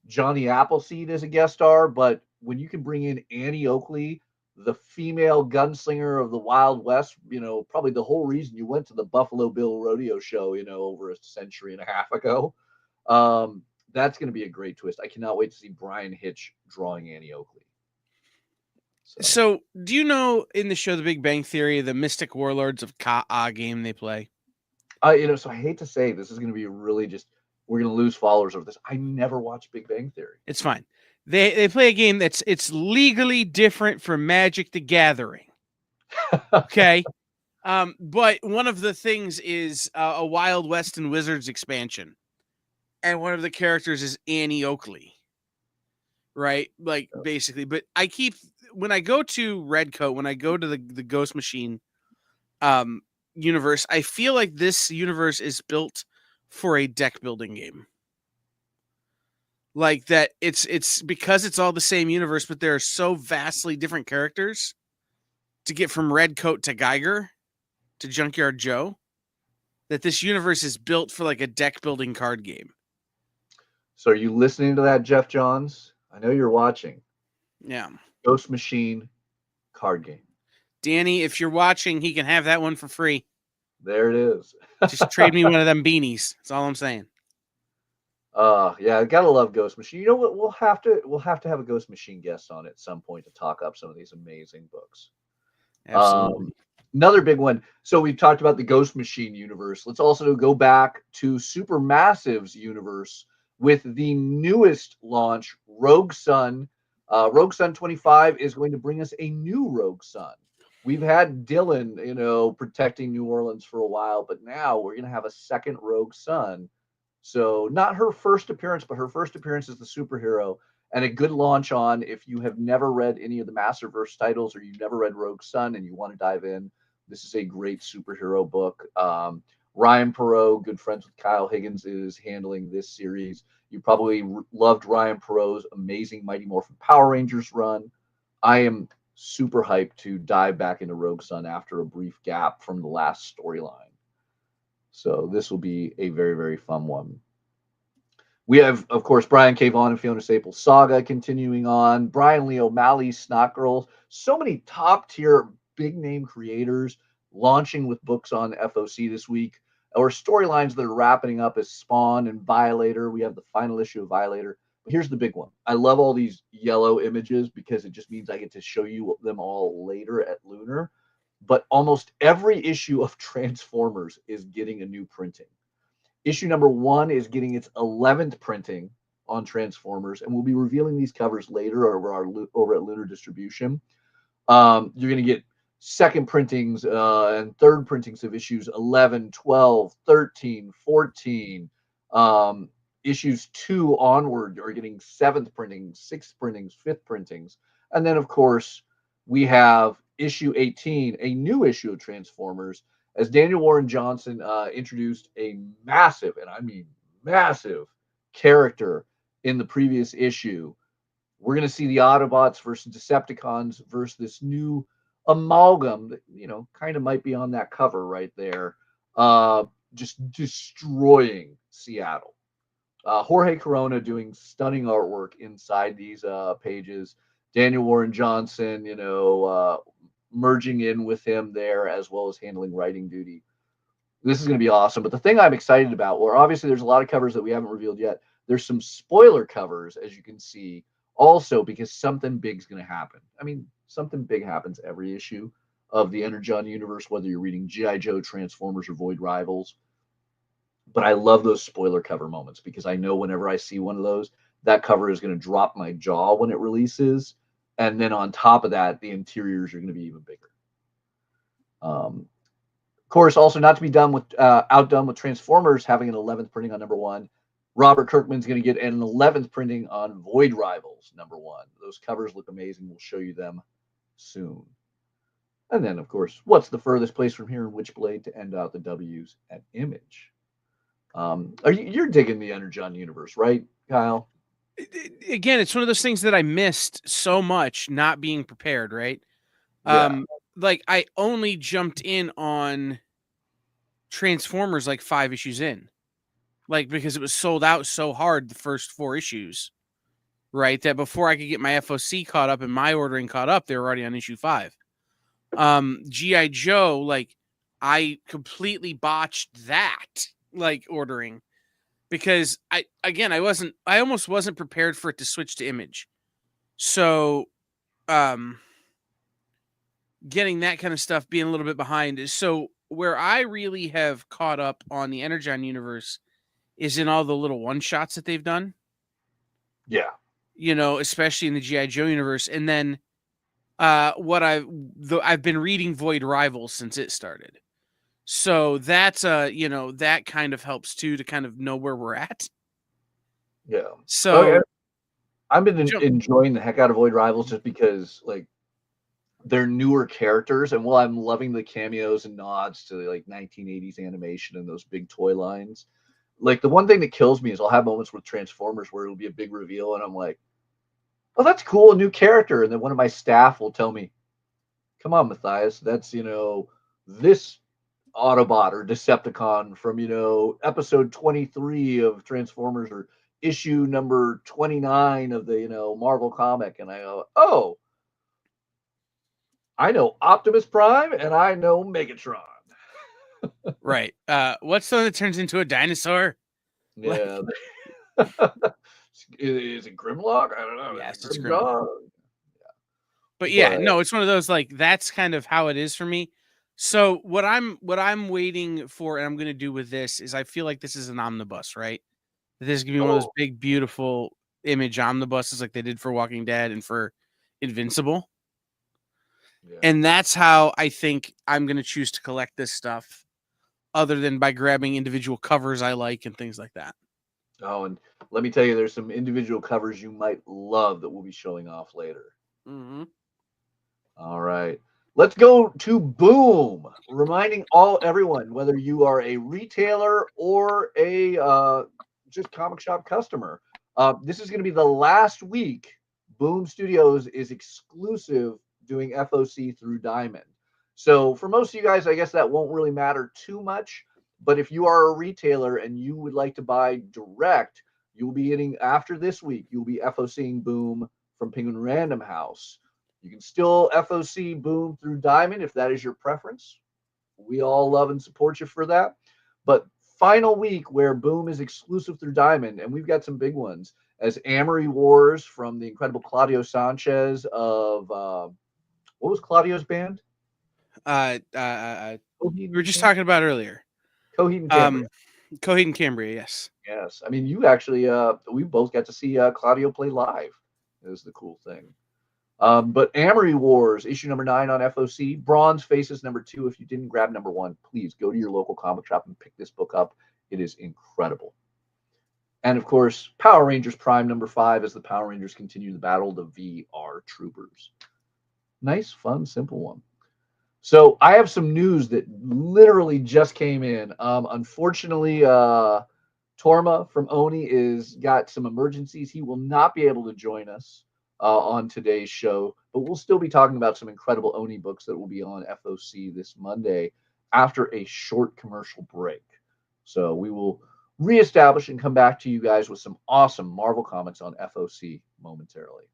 Johnny Appleseed as a guest star, but when you can bring in Annie Oakley, the female gunslinger of the Wild West, probably the whole reason you went to the Buffalo Bill Rodeo show, over a century and a half ago. That's going to be a great twist. I cannot wait to see Brian Hitch drawing Annie Oakley. So do you know in the show The Big Bang Theory, the Mystic Warlords of Ka'a game they play? So I hate to say this is going to be really we're going to lose followers over this. I never watched Big Bang Theory. It's fine. They play a game it's legally different from Magic the Gathering. Okay. But one of the things is a Wild West and Wizards expansion. And one of the characters is Annie Oakley. Right? Like, basically. But when I go to Redcoat, when I go to the Ghost Machine universe, I feel like this universe is built for a deck building game. Like that, it's because it's all the same universe, but there are so vastly different characters to get from Redcoat to Geiger to Junkyard Joe that this universe is built for like a deck building card game. So are you listening to that, Jeff Johns? I know you're watching. Yeah. Ghost Machine card game. Danny, if you're watching, he can have that one for free. There it is. Just trade me one of them beanies. That's all I'm saying. Yeah, gotta love Ghost Machine. You know what? We'll have to have a Ghost Machine guest on at some point to talk up some of these amazing books. Absolutely. Another big one. So we've talked about the Ghost Machine universe. Let's also go back to Supermassive's universe with the newest launch, Rogue Sun. Rogue Sun 25 is going to bring us a new Rogue Sun. We've had Dylan, protecting New Orleans for a while, but now we're going to have a second Rogue Sun. So not her first appearance, but her first appearance as the superhero, and a good launch on if you have never read any of the Masterverse titles or you've never read Rogue Sun and you want to dive in. This is a great superhero book. Ryan Perot, good friends with Kyle Higgins, is handling this series. You probably loved Ryan Perot's amazing Mighty Morphin Power Rangers run. I am super hyped to dive back into Rogue Sun after a brief gap from the last storyline. So this will be a very, very fun one. We have, of course, Brian K. Vaughan and Fiona Staples' Saga continuing on. Brian Lee O'Malley's Snot Girls. So many top-tier, big-name creators launching with books on FOC this week, or storylines that are wrapping up as Spawn and Violator. We have the final issue of Violator. But here's the big one. I love all these yellow images because it just means I get to show you them all later at Lunar. But almost every issue of Transformers is getting a new printing. Issue number 1 is getting its 11th printing on Transformers, and we'll be revealing these covers later over at Lunar Distribution. You're going to get second printings and third printings of issues 11, 12, 13, 14. Issues 2 onward are getting 7th printings, 6th printings, 5th printings. And then, of course, we have issue 18, a new issue of Transformers, as Daniel Warren Johnson introduced a massive, and I mean massive, character in the previous issue. We're going to see the Autobots versus Decepticons versus this new amalgam that, kind of might be on that cover right there, just destroying Seattle. Jorge Corona doing stunning artwork inside these pages. Daniel Warren Johnson, merging in with him there, as well as handling writing duty. This is going to be awesome. But the thing I'm excited about, well, obviously there's a lot of covers that we haven't revealed yet. There's some spoiler covers, as you can see, also because something big's going to happen. I mean, something big happens every issue of the Energon universe, whether you're reading G.I. Joe, Transformers, or Void Rivals. But I love those spoiler cover moments because I know whenever I see one of those, that cover is going to drop my jaw when it releases. And then on top of that, the interiors are going to be even bigger. Of course, also not to be outdone with Transformers having an 11th printing on number 1. Robert Kirkman's going to get an 11th printing on Void Rivals number 1. Those covers look amazing. We'll show you them soon. And then, of course, what's the furthest place from here in Witchblade to end out the W's at Image? You're digging the Energon universe, right, Kyle? Again, it's one of those things that I missed so much not being prepared, right? Yeah. Like I only jumped in on Transformers like 5 issues in. Like because it was sold out so hard the first 4 issues, right? That before I could get my FOC caught up and my ordering caught up, they were already on issue 5. G.I. Joe, like I completely botched that, like ordering. Because I almost wasn't prepared for it to switch to Image. So getting that kind of stuff, being a little bit behind. So where I really have caught up on the Energon universe is in all the little one-shots that they've done. Yeah. Especially in the G.I. Joe universe. And then I've been reading Void Rivals since it started. So that's that kind of helps too, to kind of know where we're at. Yeah. So okay. I've been enjoying the heck out of Void Rivals just because like they're newer characters, and while I'm loving the cameos and nods to like 1980s animation and those big toy lines, like the one thing that kills me is I'll have moments with Transformers where it'll be a big reveal and I'm like, oh, that's cool, a new character, and then one of my staff will tell me, come on, Mathias, that's this Autobot or Decepticon from episode 23 of Transformers or issue number 29 of the Marvel comic. And I go, oh, I know Optimus Prime and I know Megatron. Right. What's the one that turns into a dinosaur? Yeah. Is it Grimlock? I don't know. Yes, it's Grimlock. But yeah, no, it's one of those, like, that's kind of how it is for me. So what I'm waiting for, and I'm going to do with this, is I feel like this is an omnibus, right? This is going to be one of those big, beautiful Image omnibuses like they did for Walking Dead and for Invincible. Yeah. And that's how I think I'm going to choose to collect this stuff, other than by grabbing individual covers I like and things like that. Oh, and let me tell you, there's some individual covers you might love that we'll be showing off later. Mm-hmm. All right. Let's go to Boom. Reminding everyone, whether you are a retailer or a just comic shop customer, this is going to be the last week Boom Studios is exclusive doing FOC through Diamond. So for most of you guys, I guess that won't really matter too much. But if you are a retailer and you would like to buy direct, you'll be getting, after this week, you'll be FOCing Boom from Penguin Random House. You can still FOC Boom through Diamond if that is your preference. We all love and support you for that. But final week where Boom is exclusive through Diamond, and we've got some big ones, as Amory Wars from the incredible Claudio Sanchez of, what was Claudio's band? We were just talking about earlier. Coheed and Cambria. Coheed and Cambria, yes. Yes. I mean, you actually, we both got to see Claudio play live. It was the cool thing. But Amory Wars, issue number 9 on FOC. Bronze Faces number 2. If you didn't grab number 1, please go to your local comic shop and pick this book up. It is incredible. And of course, Power Rangers Prime number 5 as the Power Rangers continue the battle of the VR Troopers. Nice, fun, simple one. So I have some news that literally just came in. Unfortunately, Torma from Oni is got some emergencies. He will not be able to join us on today's show, but we'll still be talking about some incredible Oni books that will be on FOC this Monday after a short commercial break. So we will reestablish and come back to you guys with some awesome Marvel comics on FOC momentarily.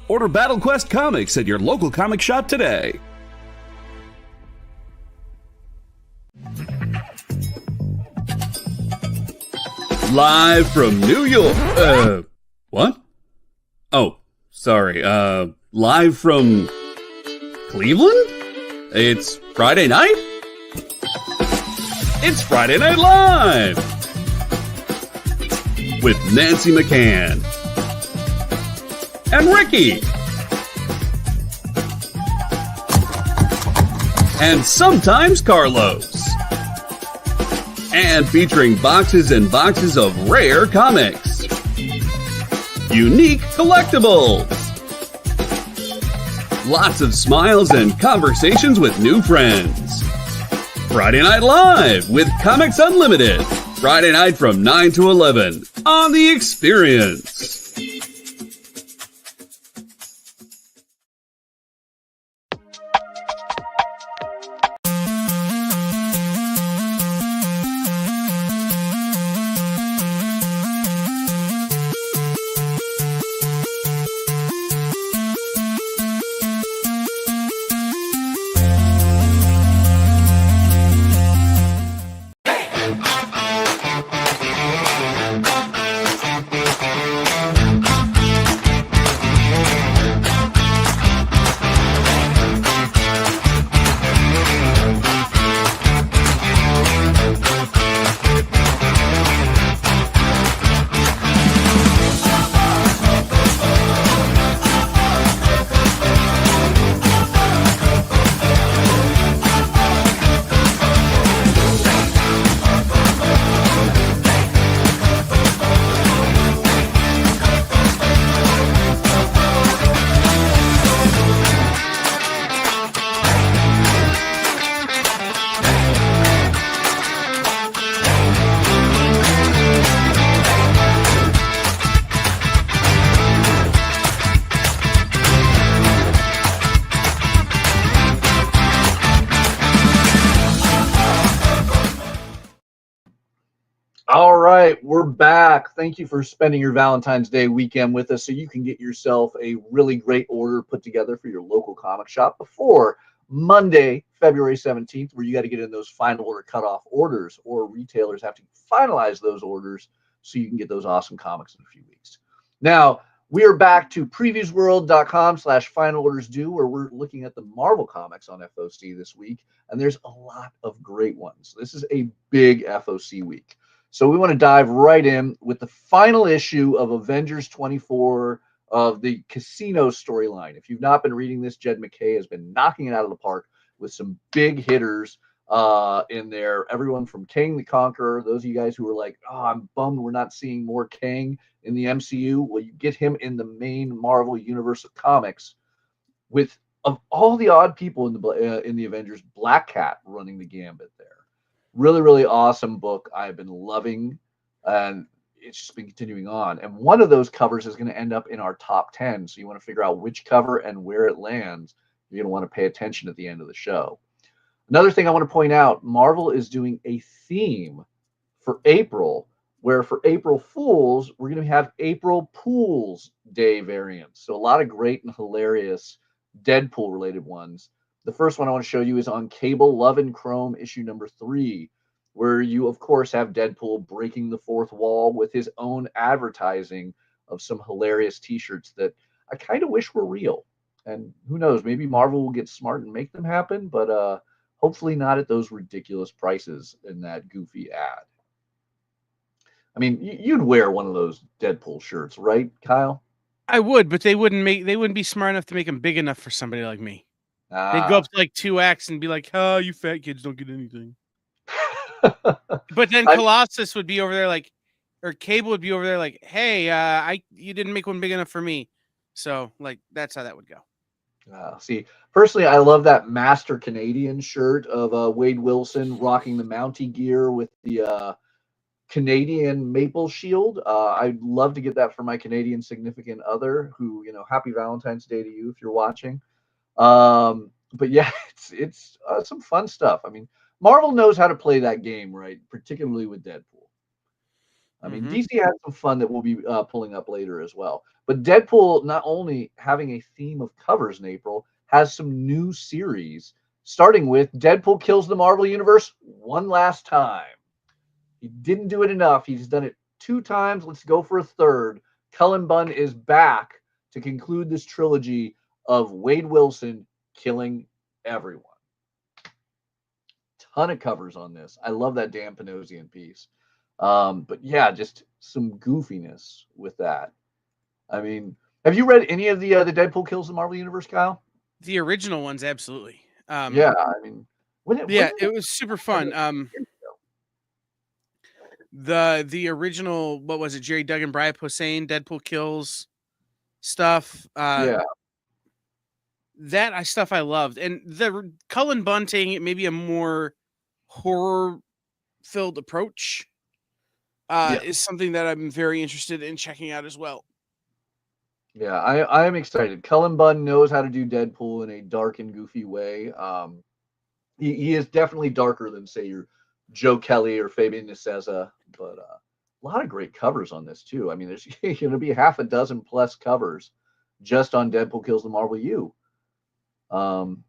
Order Battle Quest comics at your local comic shop today. Live from New York. What? Oh, sorry. Live from Cleveland? It's Friday night? It's Friday Night Live! With Nancy McCann. And Ricky. And sometimes Carlos. and featuring boxes and boxes of rare comics. Unique collectibles. Lots of smiles and conversations with new friends. Friday Night Live with Comics Unlimited. Friday night from 9 to 11 on The Experience. All right, we're back. Thank you for spending your Valentine's Day weekend with us so you can get yourself a really great order put together for your local comic shop before Monday, February 17th, where you got to get in those final order cutoff orders, or retailers have to finalize those orders so you can get those awesome comics in a few weeks. Now, we are back to previewsworld.com/final orders due, where we're looking at the Marvel comics on FOC this week, and there's a lot of great ones. This is a big FOC week. So we want to dive right in with the final issue of Avengers 24 of the Casino storyline. If you've not been reading this, Jed MacKay has been knocking it out of the park with some big hitters in there. Everyone from Kang the Conqueror, those of you guys who are like, oh, I'm bummed we're not seeing more Kang in the MCU. Well, you get him in the main Marvel universe of comics with, of all the odd people in the Avengers, Black Cat running the gambit there. Really, really awesome book. I've been loving, and it's just been continuing on. And one of those covers is going to end up in our top 10. So you want to figure out which cover and where it lands. You're going to want to pay attention at the end of the show. Another thing I want to point out, Marvel is doing a theme for April, where for April Fools, we're going to have April Pools Day variants. So a lot of great and hilarious Deadpool-related ones. The first one I want to show you is on Cable Love and Chrome issue number 3, where you, of course, have Deadpool breaking the fourth wall with his own advertising of some hilarious T-shirts that I kind of wish were real. And who knows, maybe Marvel will get smart and make them happen, but hopefully not at those ridiculous prices in that goofy ad. I mean, you'd wear one of those Deadpool shirts, right, Kyle? I would, but they wouldn't be smart enough to make them big enough for somebody like me. They'd go up to like 2X and be like, "Oh, you fat kids don't get anything." But then Colossus would be over there like, or Cable would be over there like, "Hey, you didn't make one big enough for me." So like that's how that would go. See, personally, I love that Master Canadian shirt of Wade Wilson rocking the Mountie gear with the Canadian maple shield. I'd love to get that for my Canadian significant other, who, happy Valentine's Day to you if you're watching. But yeah, it's some fun stuff. I mean, Marvel knows how to play that game, right? Particularly with Deadpool. I mean, DC has some fun that we'll be pulling up later as well. But Deadpool, not only having a theme of covers in April, has some new series, starting with Deadpool Kills the Marvel Universe one last time. He didn't do it enough. He's done it 2 times. Let's go for a third. Cullen Bunn is back to conclude this trilogy of Wade Wilson killing everyone. Ton of covers on this. I love that Dan Panosian piece. But yeah, just some goofiness with that. I mean, have you read any of the Deadpool Kills the Marvel Universe, Kyle? The original ones, absolutely. Yeah, I mean, it was super fun. The original, what was it, Jerry Duggan, Brian Posehn, Deadpool Kills stuff. Yeah. That stuff I loved. And the Cullen Bunn taking maybe a more horror-filled approach is something that I'm very interested in checking out as well. Yeah, I am excited. Cullen Bunn knows how to do Deadpool in a dark and goofy way. He is definitely darker than, say, your Joe Kelly or Fabian Nicieza, but a lot of great covers on this too. I mean, there's going to be half a dozen plus covers just on Deadpool Kills the Marvel U. And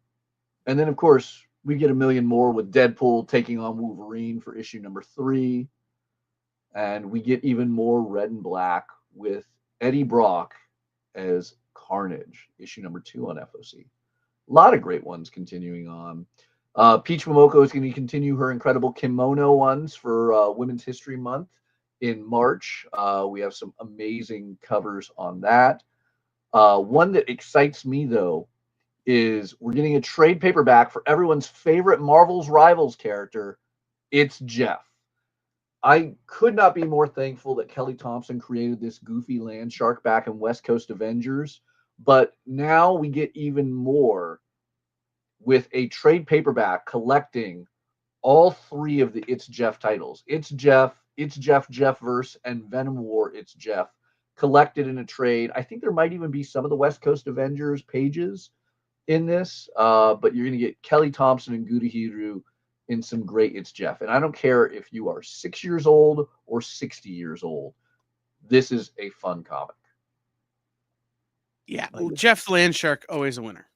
then, of course, we get a million more with Deadpool taking on Wolverine for issue number 3. And we get even more Red and Black with Eddie Brock as Carnage, issue number 2 on FOC. A lot of great ones continuing on. Peach Momoko is going to continue her incredible kimono ones for Women's History Month in March. We have some amazing covers on that. One that excites me, though, is we're getting a trade paperback for everyone's favorite Marvel's Rivals character. It's Jeff. I could not be more thankful that Kelly Thompson created this goofy land shark back in West Coast Avengers, but now we get even more with a trade paperback collecting all 3 of the It's Jeff titles. It's Jeff, Jeffverse, and Venom War, It's Jeff, collected in a trade. I think there might even be some of the West Coast Avengers pages in this, but you're going to get Kelly Thompson and Gudahiru in some great It's Jeff. And I don't care if you are 6 years old or 60 years old. This is a fun comic. Yeah, well, Jeff the Landshark, always a winner.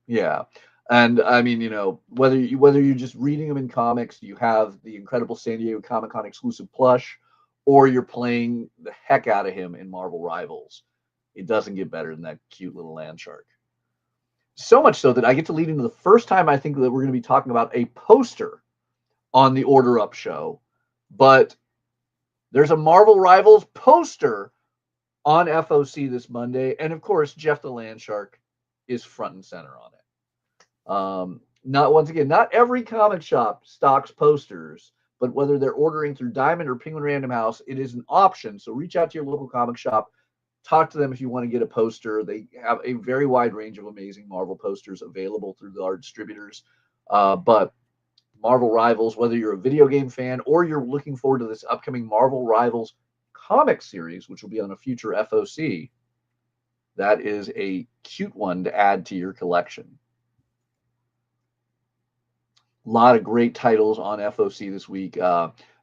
Yeah. And I mean, whether you're just reading them in comics, you have the incredible San Diego Comic-Con exclusive plush, or you're playing the heck out of him in Marvel Rivals, it doesn't get better than that cute little land shark. So much so that I get to lead into the first time I think that we're going to be talking about a poster on the Order Up show, but there's a Marvel Rivals poster on FOC this Monday, and of course, Jeff the Landshark is front and center on it. Not every comic shop stocks posters, but whether they're ordering through Diamond or Penguin Random House, it is an option. So reach out to your local comic shop. Talk to them if you want to get a poster. They have a very wide range of amazing Marvel posters available through our distributors. But Marvel Rivals, whether you're a video game fan or you're looking forward to this upcoming Marvel Rivals comic series, which will be on a future FOC, that is a cute one to add to your collection. A lot of great titles on FOC this week.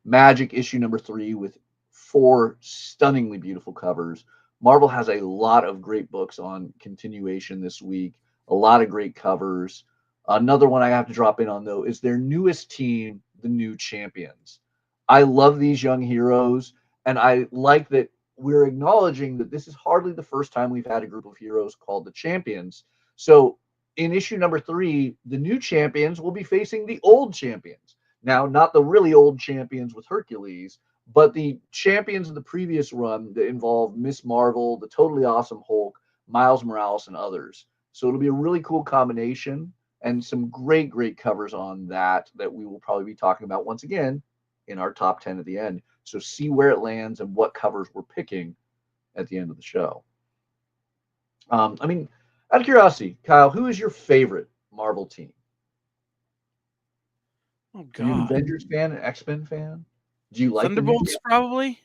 Magic issue number 3 with 4 stunningly beautiful covers. Marvel has a lot of great books on continuation this week. A lot of great covers. Another one I have to drop in on, though, is their newest team, the New Champions. I love these young heroes, and I like that we're acknowledging that this is hardly the first time we've had a group of heroes called the Champions. So in issue number 3, the New Champions will be facing the old champions. Now, not the really old champions with Hercules, but the champions of the previous run that involve Miss Marvel, the Totally Awesome Hulk, Miles Morales, and others. So it'll be a really cool combination and some great, great covers on that we will probably be talking about once again in our top 10 at the end. So see where it lands and what covers we're picking at the end of the show. Out of curiosity, Kyle, who is your favorite Marvel team? Oh, God. Are you an Avengers fan, an X-Men fan? Do you like Thunderbolts? Probably.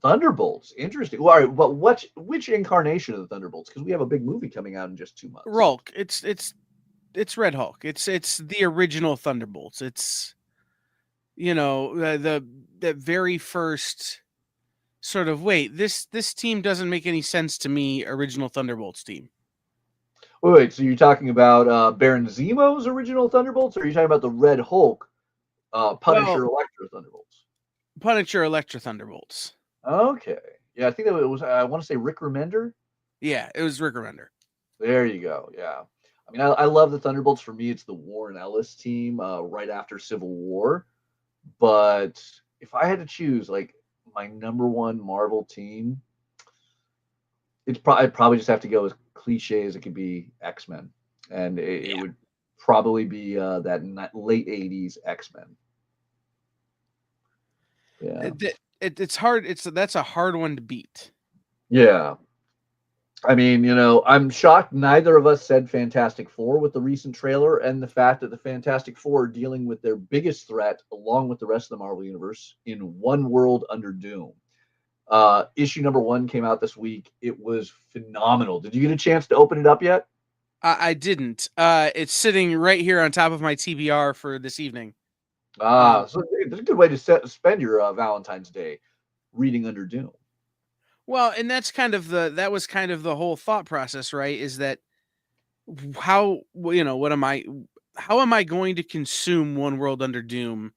Thunderbolts, interesting. Well, all right, but which incarnation of the Thunderbolts? Because we have a big movie coming out in just 2 months. Hulk. It's Red Hulk. It's the original Thunderbolts. It's the very first sort of this team doesn't make any sense to me. Original Thunderbolts team. Wait, so you're talking about Baron Zemo's original Thunderbolts, or are you talking about the Red Hulk, Punisher, Elektra Thunderbolts? Punisher, Elektra Thunderbolts. Okay. Yeah, I think that it was, I want to say Rick Remender. Yeah, it was Rick Remender. There you go. Yeah. I mean, I love the Thunderbolts. For me, it's the Warren Ellis team right after Civil War. But if I had to choose, like, my number one Marvel team, I'd probably just have to go as cliche as it could be, X-Men. And it would probably be that late 80s X-Men. Yeah. It's hard. That's a hard one to beat. Yeah. I mean, I'm shocked neither of us said Fantastic Four with the recent trailer and the fact that the Fantastic Four are dealing with their biggest threat along with the rest of the Marvel Universe in One World Under Doom. Issue number 1 came out this week. It was phenomenal. Did you get a chance to open it up yet? I didn't. It's sitting right here on top of my TBR for this evening. So it's a good way to spend your Valentine's Day reading Under Doom. Well, and that was kind of the whole thought process, right? Is that how am I going to consume One World Under Doom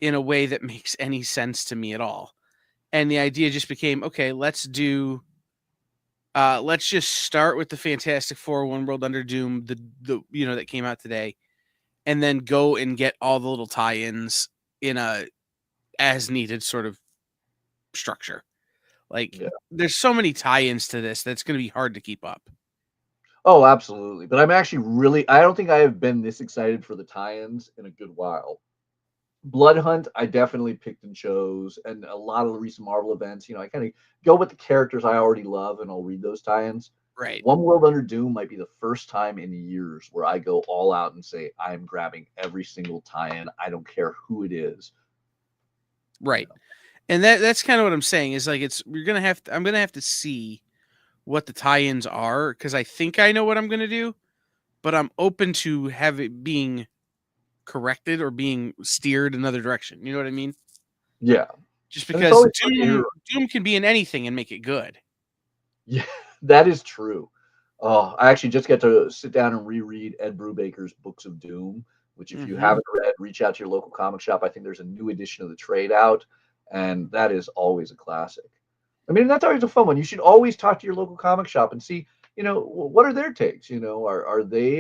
in a way that makes any sense to me at all? And the idea just became, okay, let's just start with the Fantastic Four One World Under Doom, the that came out today, and then go and get all the little tie-ins in a as needed sort of structure. There's so many tie-ins to this that's going to be hard to keep up. Oh, absolutely. But I'm actually I don't think I have been this excited for the tie-ins in a good while. Blood Hunt, I definitely picked and chose, and a lot of the recent Marvel events, I kind of go with the characters I already love, and I'll read those tie-ins. Right. One World Under Doom might be the first time in years where I go all out and say I am grabbing every single tie-in. I don't care who it is. Right. And that's kind of what I'm saying is like I'm gonna have to see what the tie-ins are, because I think I know what I'm gonna do, but I'm open to have it being corrected or being steered another direction. You know what I mean? Yeah. Just because Doom can be in anything and make it good. Yeah, that is true. Oh, I actually just get to sit down and reread Ed Brubaker's Books of Doom, which if you haven't read, reach out to your local comic shop. I think there's a new edition of the trade out, and that is always a classic. I mean, that's always a fun one. You should always talk to your local comic shop and see, what are their takes? Are they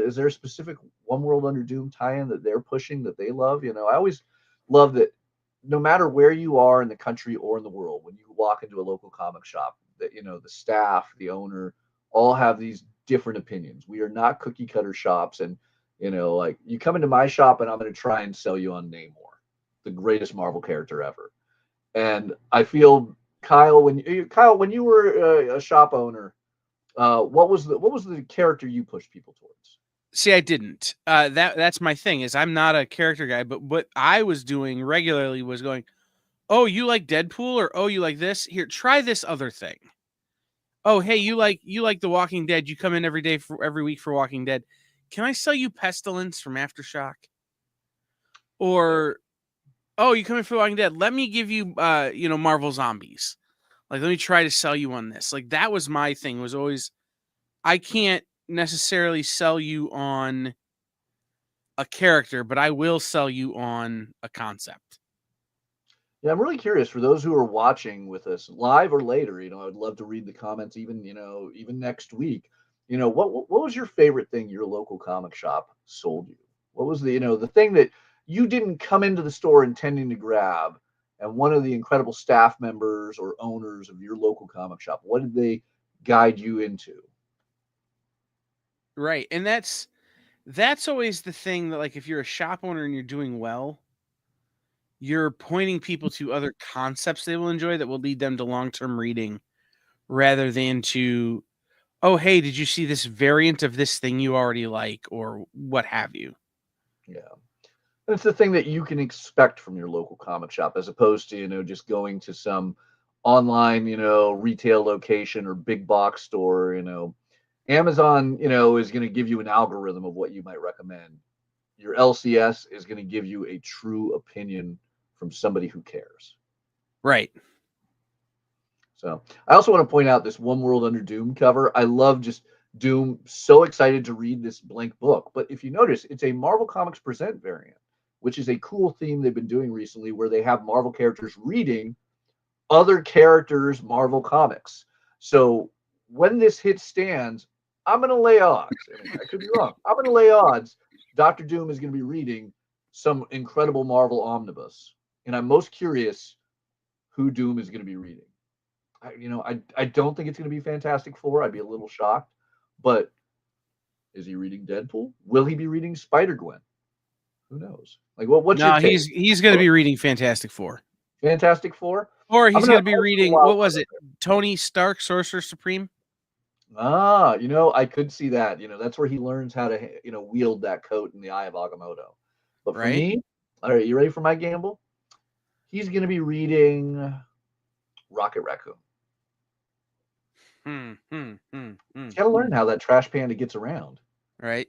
is there a specific One World Under Doom tie-in that they're pushing that they love? I always love that no matter where you are in the country or in the world, when you walk into a local comic shop, that the staff, the owner, all have these different opinions. We are not cookie cutter shops, and like you come into my shop and I'm going to try and sell you on Namor, the greatest Marvel character ever. And I feel Kyle, when you were a shop owner, what was the character you pushed people towards? See, I didn't. That's my thing is I'm not a character guy, but what I was doing regularly was going, oh, you like Deadpool, or oh, you like this? Here, try this other thing. Oh, hey, you like The Walking Dead. You come in every week for Walking Dead. Can I sell you Pestilence from Aftershock? Or, oh, you come in for Walking Dead. Let me give you, Marvel Zombies. Like, let me try to sell you on this. Like, that was my thing, was always, I can't necessarily sell you on a character, but I will sell you on a concept. Yeah, I'm really curious for those who are watching with us live or later. I would love to read the comments even next week. What was your favorite thing your local comic shop sold you? What was the thing that you didn't come into the store intending to grab, and one of the incredible staff members or owners of your local comic shop, what did they guide you into? Right. And that's always the thing that, like, if you're a shop owner and you're doing well, you're pointing people to other concepts they will enjoy that will lead them to long-term reading, rather than to, oh, hey, did you see this variant of this thing you already like, or what have you? Yeah. It's the thing that you can expect from your local comic shop, as opposed to, just going to some online, retail location or big box store. Amazon, is going to give you an algorithm of what you might recommend. Your LCS is going to give you a true opinion from somebody who cares. Right. So I also want to point out this One World Under Doom cover. I love just Doom. So excited to read this blank book. But if you notice, it's a Marvel Comics Present variant, which is a cool theme they've been doing recently, where they have Marvel characters reading other characters' Marvel comics. So when this hit stands, I'm going to lay odds. I could be wrong. I'm going to lay odds Dr. Doom is going to be reading some incredible Marvel omnibus. And I'm most curious who Doom is going to be reading. I don't think it's going to be Fantastic Four. I'd be a little shocked. But is he reading Deadpool? Will he be reading Spider-Gwen? Who knows? Like, what's your take? He's going to be reading Fantastic Four. Fantastic Four. Or he's going to be reading, what was it? Tony Stark, Sorcerer Supreme? I could see that. That's where he learns how to, wield that coat in the Eye of Agamotto. But for me, all right, you ready for my gamble? He's going to be reading Rocket Raccoon. Got to learn how that trash panda gets around. Right.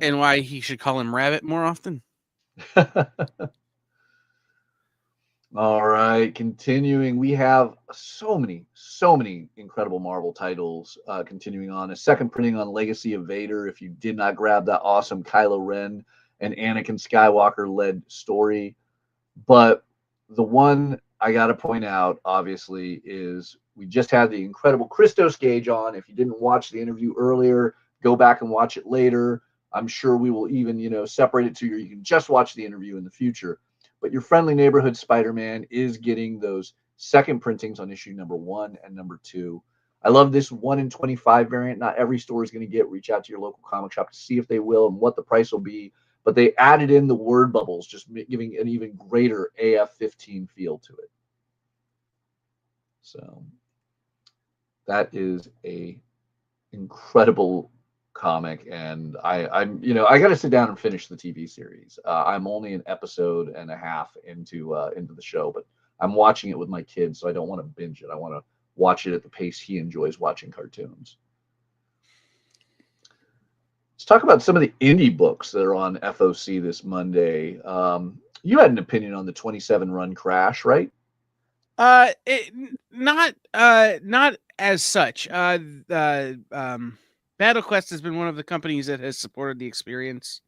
And why he should call him Rabbit more often. All right, continuing, we have so many incredible Marvel titles continuing on. A second printing on Legacy of Vader. If you did not grab that awesome Kylo Ren and Anakin Skywalker led story, but the one I got to point out, obviously, is we just had the incredible Christos Gage on. If you didn't watch the interview earlier, go back and watch it later. I'm sure we will even, separate it to you. You can just watch the interview in the future. But your friendly neighborhood Spider-Man is getting those second printings on issue number 1 and number 2. I love this 1 in 25 variant. Not every store is going to get. Reach out to your local comic shop to see if they will and what the price will be. But they added in the word bubbles, just giving an even greater AF-15 feel to it. So that is a incredible comic, and I'm I got to sit down and finish the TV series. I'm only an episode and a half into the show, but I'm watching it with my kids, so I don't want to binge it. I want to watch it at the pace he enjoys watching cartoons. Let's talk about some of the indie books that are on FOC this Monday. You had an opinion on the 27 run Crash, right? Not as such. BattleQuest has been one of the companies that has supported the experience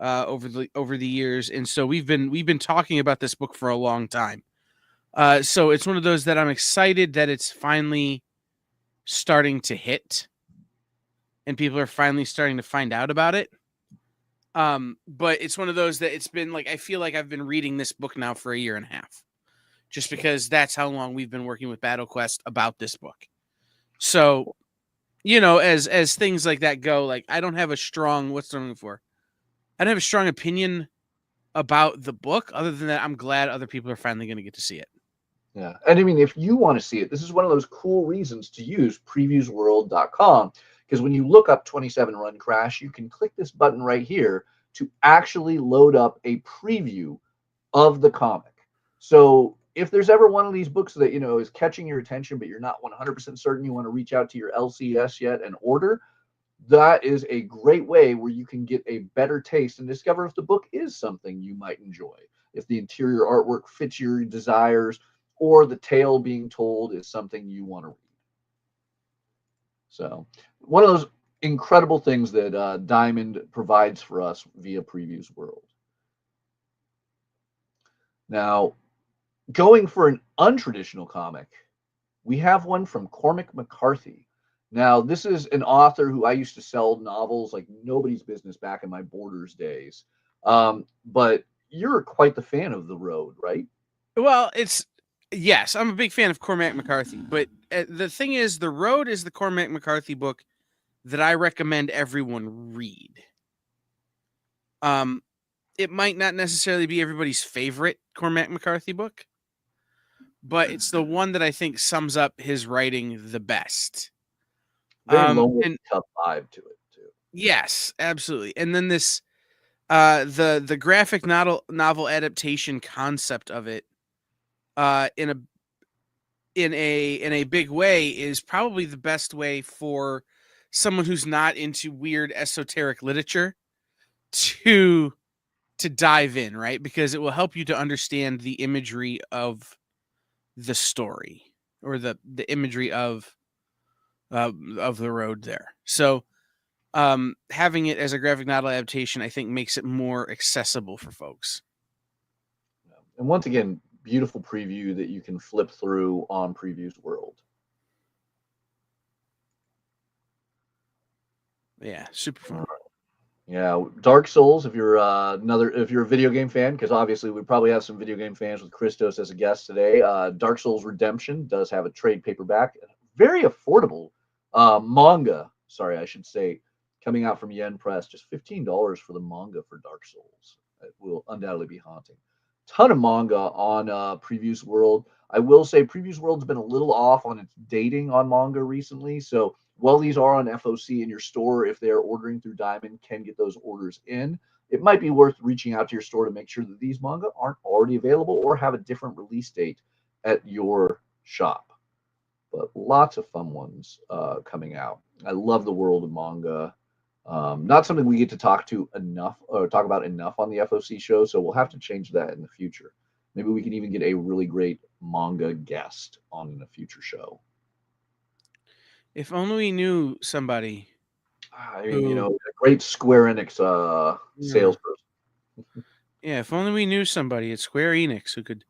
over the years, and so we've been talking about this book for a long time. So it's one of those that I'm excited that it's finally starting to hit, and people are finally starting to find out about it. But it's one of those that it's been like, I feel like I've been reading this book now for a year and a half, just because that's how long we've been working with BattleQuest about this book. So, as things like that go, like I don't have a strong, I don't have a strong opinion about the book, other than that I'm glad other people are finally going to get to see it. Yeah. And I mean, if you want to see it, this is one of those cool reasons to use previewsworld.com, because when you look up 27 Run Crash, you can click this button right here to actually load up a preview of the comic. So if there's ever one of these books that, is catching your attention, but you're not 100% certain you want to reach out to your LCS yet and order, that is a great way where you can get a better taste and discover if the book is something you might enjoy, if the interior artwork fits your desires, or the tale being told is something you want to read. So one of those incredible things that Diamond provides for us via Previews World. Now, going for an untraditional comic, we have one from Cormac McCarthy. Now, this is an author who I used to sell novels like nobody's business back in my Borders days. But you're quite the fan of The Road, right? Well, yes, I'm a big fan of Cormac McCarthy. But the thing is, The Road is the Cormac McCarthy book that I recommend everyone read. It might not necessarily be everybody's favorite Cormac McCarthy book, but it's the one that I think sums up his writing the best. Very lonely and tough vibe to it too. Yes, absolutely. And then this, the graphic novel adaptation concept of it, in a big way, is probably the best way for someone who's not into weird esoteric literature to dive in, right? Because it will help you to understand the imagery of the story, or the imagery of the road there. So having it as a graphic novel adaptation, I think, makes it more accessible for folks. And once again, beautiful preview that you can flip through on Previews World. Yeah, super fun. Yeah, Dark Souls, if you're a video game fan, because obviously we probably have some video game fans with Christos as a guest today. Dark Souls Redemption does have a trade paperback, very affordable manga. Sorry, I should say, coming out from Yen Press, just $15 for the manga for Dark Souls. It will undoubtedly be haunting. ton of manga on Previews World. I will say Previews World's been a little off on its dating on manga recently. So while these are on FOC in your store, if they're ordering through Diamond, can get those orders in. It might be worth reaching out to your store to make sure that these manga aren't already available or have a different release date at your shop. But lots of fun ones coming out. I love the world of manga. Not something we get to talk about enough on the FOC show, so we'll have to change that in the future. Maybe we can even get a really great manga guest on a future show. If only we knew somebody. I mean, a great Square Enix salesperson. Yeah, if only we knew somebody at Square Enix who could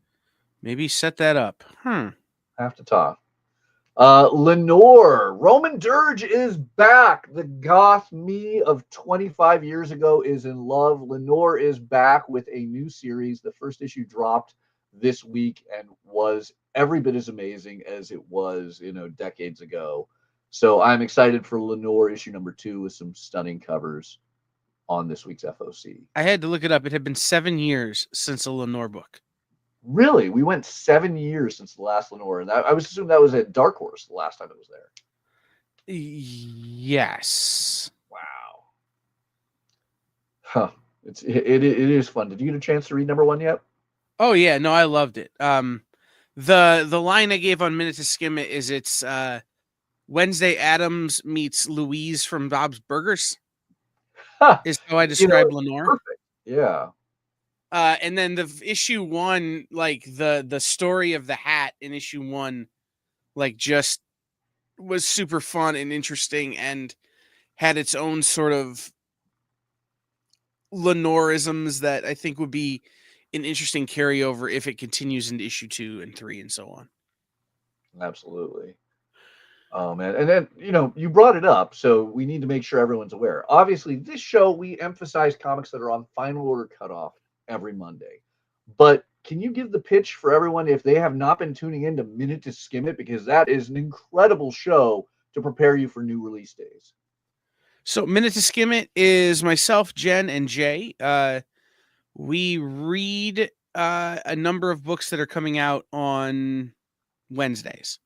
maybe set that up. Have to talk. Lenore, Roman Dirge is back. The goth me of 25 years ago is in love. Lenore is back with a new series. The first issue dropped this week and was every bit as amazing as it was, decades ago. So I'm excited for Lenore issue number 2 with some stunning covers on this week's FOC. I had to look it up. It had been 7 years since a Lenore book. Really? We went 7 years since the last Lenore, and I was assuming that was at Dark Horse the last time it was there. Yes. Wow. Huh. It is fun. Did you get a chance to read number 1 yet? Oh yeah, no, I loved it. The line I gave on Minute to Skim It is it's Wednesday Addams meets Louise from Bob's Burgers. Is how I describe Lenore. Perfect. Yeah. And then the issue 1, like the story of the hat in issue 1, like just was super fun and interesting and had its own sort of Lenoreisms that I think would be an interesting carryover if it continues into issue 2 and 3 and so on. Absolutely. Oh man. And then, you brought it up, so we need to make sure everyone's aware. Obviously, this show, we emphasize comics that are on final order cutoff every Monday. But can you give the pitch for everyone if they have not been tuning in to Minute to Skim It? Because that is an incredible show to prepare you for new release days. So Minute to Skim It is myself, Jen, and Jay. We read a number of books that are coming out on Wednesdays.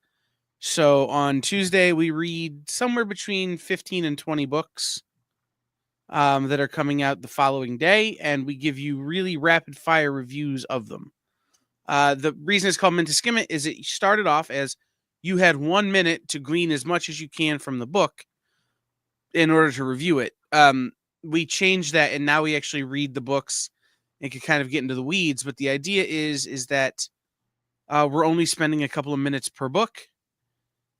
So on Tuesday, we read somewhere between 15 and 20 books that are coming out the following day, and we give you really rapid fire reviews of them. The reason it's called Minute to Skim It is it started off as you had 1 minute to glean as much as you can from the book in order to review it. We changed that, and now we actually read the books and can kind of get into the weeds. But the idea is that we're only spending a couple of minutes per book,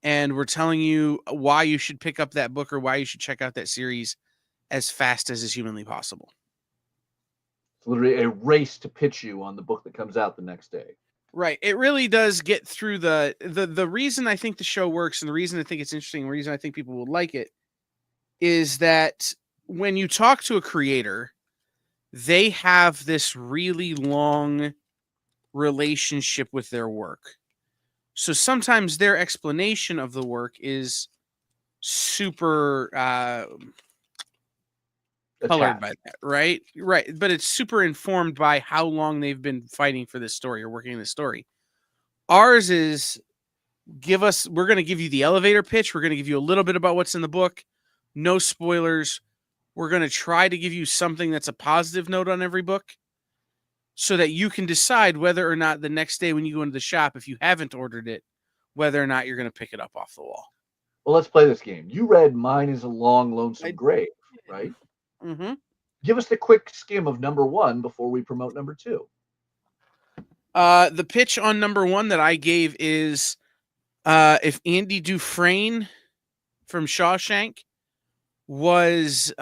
and we're telling you why you should pick up that book or why you should check out that series as fast as is humanly possible. It's literally a race to pitch you on the book that comes out the next day. Right. It really does get through the reason I think the show works and the reason I think it's interesting, the reason I think people will like it is that when you talk to a creator, they have this really long relationship with their work. So sometimes their explanation of the work is super colored by that, right? Right. But it's super informed by how long they've been fighting for this story or working this story. Ours is we're going to give you the elevator pitch. We're going to give you a little bit about what's in the book. No spoilers. We're going to try to give you something that's a positive note on every book so that you can decide whether or not the next day when you go into the shop, if you haven't ordered it, whether or not you're going to pick it up off the wall. Well, let's play this game. You read Mine is a Long, Lonesome Grave, right? Mm-hmm. Give us the quick skim of number 1 before we promote number 2. The pitch on number 1 that I gave is if Andy Dufresne from Shawshank was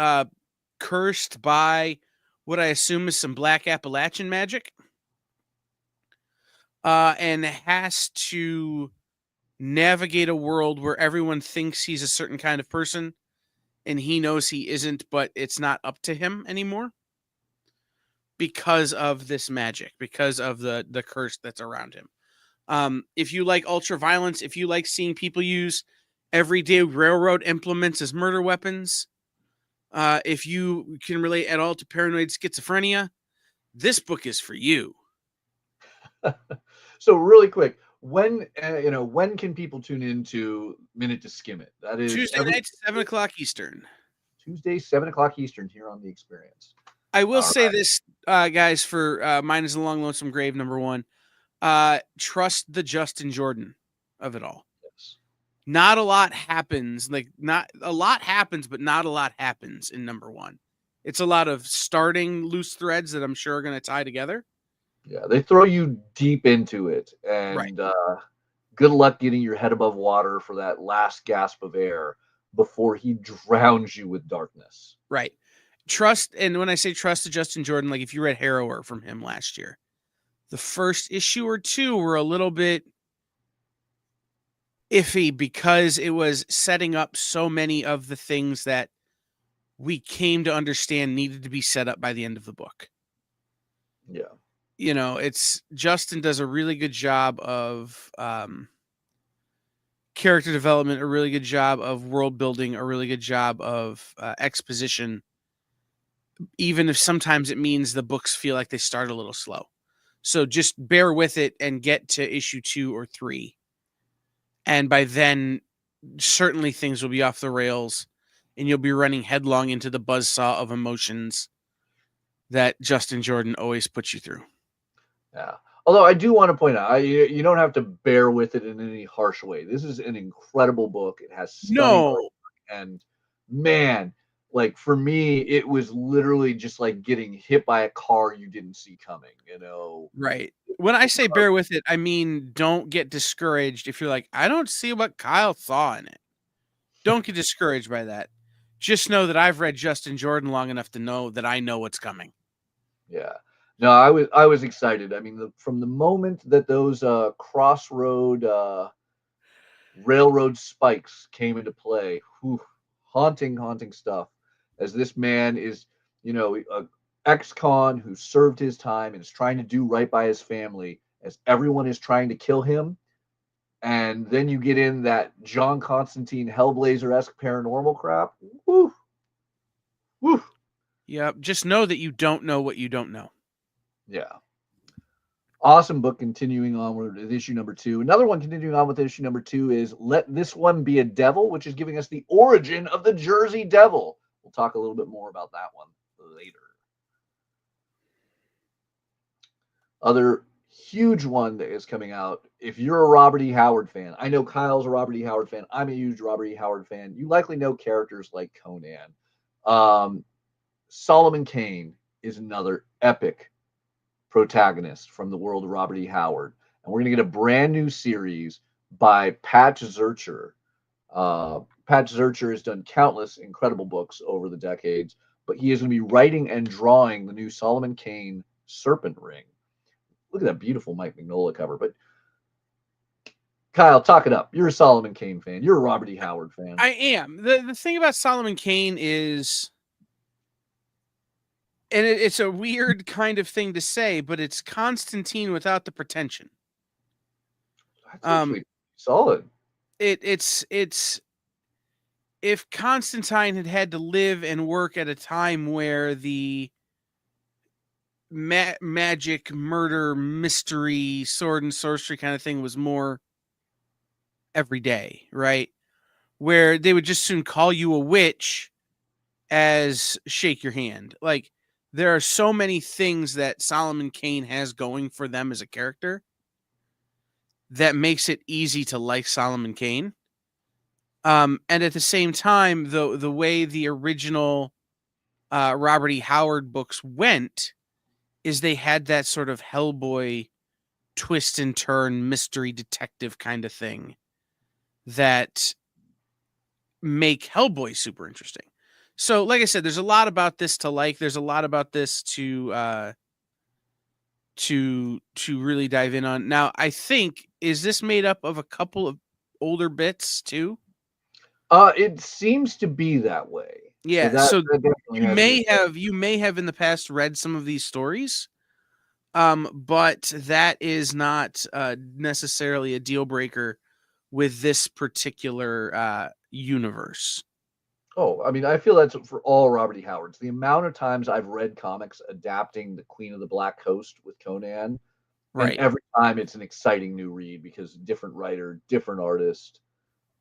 cursed by what I assume is some black Appalachian magic and has to navigate a world where everyone thinks he's a certain kind of person and he knows he isn't, but it's not up to him anymore because of this magic, because of the curse that's around him. If you like ultra violence, if you like seeing people use everyday railroad implements as murder weapons, if you can relate at all to paranoid schizophrenia, this book is for you. So really quick, when when can people tune into Minute to Skim It? That is Tuesday every night, 7 o'clock Eastern. Tuesday, 7 o'clock Eastern, here on The Experience. I will All say right. this, guys, for Mine is a Long Lonesome Grave, #1. Trust the Justin Jordan of it all. Yes. Not a lot happens. Not a lot happens, but not a lot happens in #1. It's a lot of starting loose threads that I'm sure are going to tie together. Yeah, they throw you deep into it, Right. and good luck getting your head above water for that last gasp of air before he drowns you with darkness. Right. Trust, and when I say trust to Justin Jordan, like if you read Harrower from him last year, the first issue or two were a little bit iffy because it was setting up so many of the things that we came to understand needed to be set up by the end of the book. Yeah. It's Justin does a really good job of character development, a really good job of world building, a really good job of exposition, even if sometimes it means the books feel like they start a little slow. So just bear with it and get to issue 2 or 3. And by then, certainly things will be off the rails and you'll be running headlong into the buzzsaw of emotions that Justin Jordan always puts you through. Yeah. Although I do want to point out, you don't have to bear with it in any harsh way. This is an incredible book. It has stunning No. artwork, and man, like for me, it was literally just like getting hit by a car you didn't see coming. Right. When I say bear with it, I mean don't get discouraged if you're like, I don't see what Kyle saw in it. Don't get discouraged by that. Just know that I've read Justin Jordan long enough to know that I know what's coming. Yeah. No, I was excited. I mean, from the moment that those crossroad railroad spikes came into play, whew, haunting stuff. As this man is, a ex-con who served his time and is trying to do right by his family, as everyone is trying to kill him. And then you get in that John Constantine Hellblazer-esque paranormal crap. Woo. Woo. Yeah, just know that you don't know what you don't know. Yeah. Awesome book continuing on with issue #2. Another one continuing on with issue #2 is Let This One Be a Devil, which is giving us the origin of the Jersey Devil. We'll talk a little bit more about that one later. Other huge one that is coming out, if you're a Robert E. Howard fan, I know Kyle's a Robert E. Howard fan. I'm a huge Robert E. Howard fan. You likely know characters like Conan. Solomon Kane is another epic protagonist from the world of Robert E. Howard. And we're going to get a brand new series by Patch Zurcher. Patch Zurcher has done countless incredible books over the decades, but he is going to be writing and drawing the new Solomon Kane Serpent Ring. Look at that beautiful Mike Mignola cover. But Kyle, talk it up. You're a Solomon Kane fan. You're a Robert E. Howard fan. I am. The thing about Solomon Kane is, and it's a weird kind of thing to say, but it's Constantine without the pretension. That's actually solid. It's if Constantine had to live and work at a time where the magic, murder, mystery, sword and sorcery kind of thing was more every day, right? Where they would just soon call you a witch as shake your hand. Like, there are so many things that Solomon Kane has going for them as a character that makes it easy to like Solomon Kane. And at the same time, the way the original Robert E. Howard books went is they had that sort of Hellboy twist and turn mystery detective kind of thing that make Hellboy super interesting. So, like I said, there's a lot about this to like. There's a lot about this to really dive in on. Now, I think, is this made up of a couple of older bits too? It seems to be that way. Yeah. So you may have in the past read some of these stories, but that is not necessarily a deal breaker with this particular universe. Oh, I mean, I feel that's for all Robert E. Howards. The amount of times I've read comics adapting the Queen of the Black Coast with Conan And Right. every time it's an exciting new read because different writer, different artist.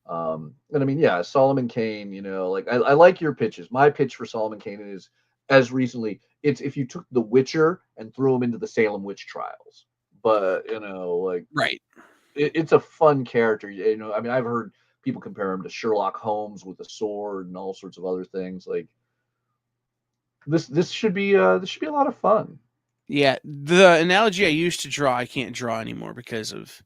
And I mean, yeah, Solomon Kane, like I like your pitches. My pitch for Solomon Kane is as recently, it's if you took The Witcher and threw him into the Salem witch trials. But, like Right. it's a fun character. I mean, I've heard people compare him to Sherlock Holmes with a sword and all sorts of other things. Like this should be a lot of fun. Yeah. The analogy I used to draw, I can't draw anymore because of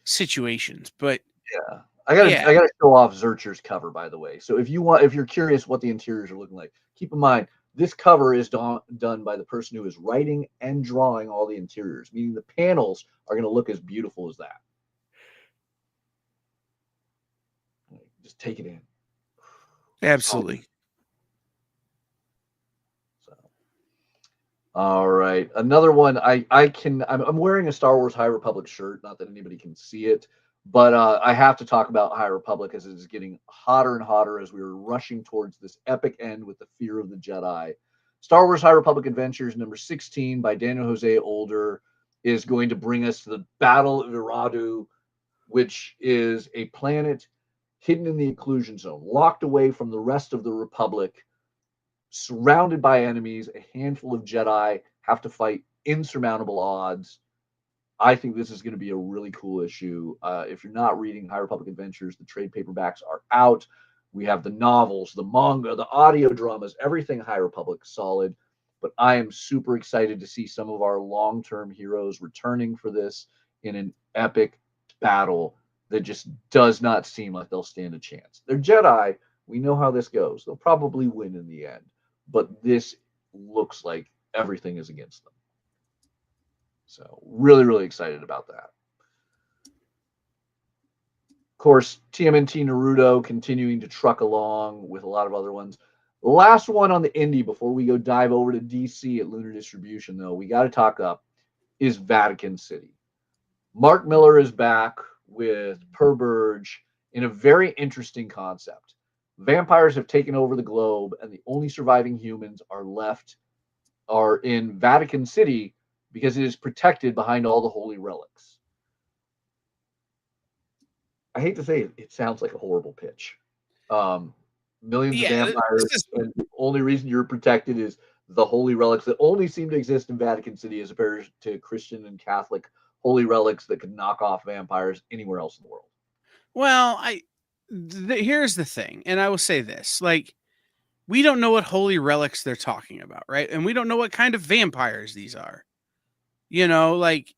situations. But Yeah. yeah. I gotta show off Zurcher's cover, by the way. So if you're curious what the interiors are looking like, keep in mind this cover is done by the person who is writing and drawing all the interiors, meaning the panels are going to look as beautiful as that. Just take it in. Absolutely. All right, another one. I'm wearing a Star Wars High Republic shirt. Not that anybody can see it, but I have to talk about High Republic as it is getting hotter and hotter as we are rushing towards this epic end with the Fear of the Jedi. Star Wars High Republic Adventures number 16 by Daniel Jose Older is going to bring us to the Battle of Iradu, which is a planet hidden in the Occlusion Zone, locked away from the rest of the Republic, surrounded by enemies. A handful of Jedi have to fight insurmountable odds. I think this is going to be a really cool issue. If you're not reading High Republic Adventures, the trade paperbacks are out. We have the novels, the manga, the audio dramas, everything High Republic solid. But I am super excited to see some of our long-term heroes returning for this in an epic battle that just does not seem like they'll stand a chance. They're Jedi. We know how this goes. They'll probably win in the end. But this looks like everything is against them. So really, really excited about that. Of course, TMNT Naruto continuing to truck along with a lot of other ones. The last one on the indie before we go dive over to DC at Lunar Distribution, though, we got to talk up is Vatican City. Mark Miller is back with Per Burge in a very interesting concept. Vampires have taken over the globe, and the only surviving humans are in Vatican City because it is protected behind all the holy relics. I hate to say it, it sounds like a horrible pitch. Millions of vampires, and the only reason you're protected is the holy relics that only seem to exist in Vatican City as opposed to Christian and Catholic holy relics that could knock off vampires anywhere else in the world. Well, here's the thing, and I will say this: like, we don't know what holy relics they're talking about, right? And we don't know what kind of vampires these are. Like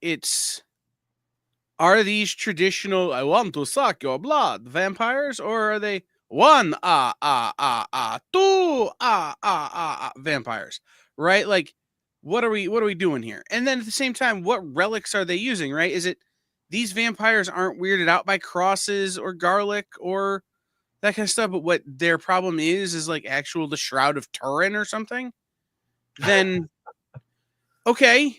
are these traditional? I want to suck your blood, vampires, or are they one two vampires? Right? Like, what are we doing here? And then at the same time, what relics are they using? Right? Is it these vampires aren't weirded out by crosses or garlic or that kind of stuff, but what their problem is like the Shroud of Turin or something? Then okay.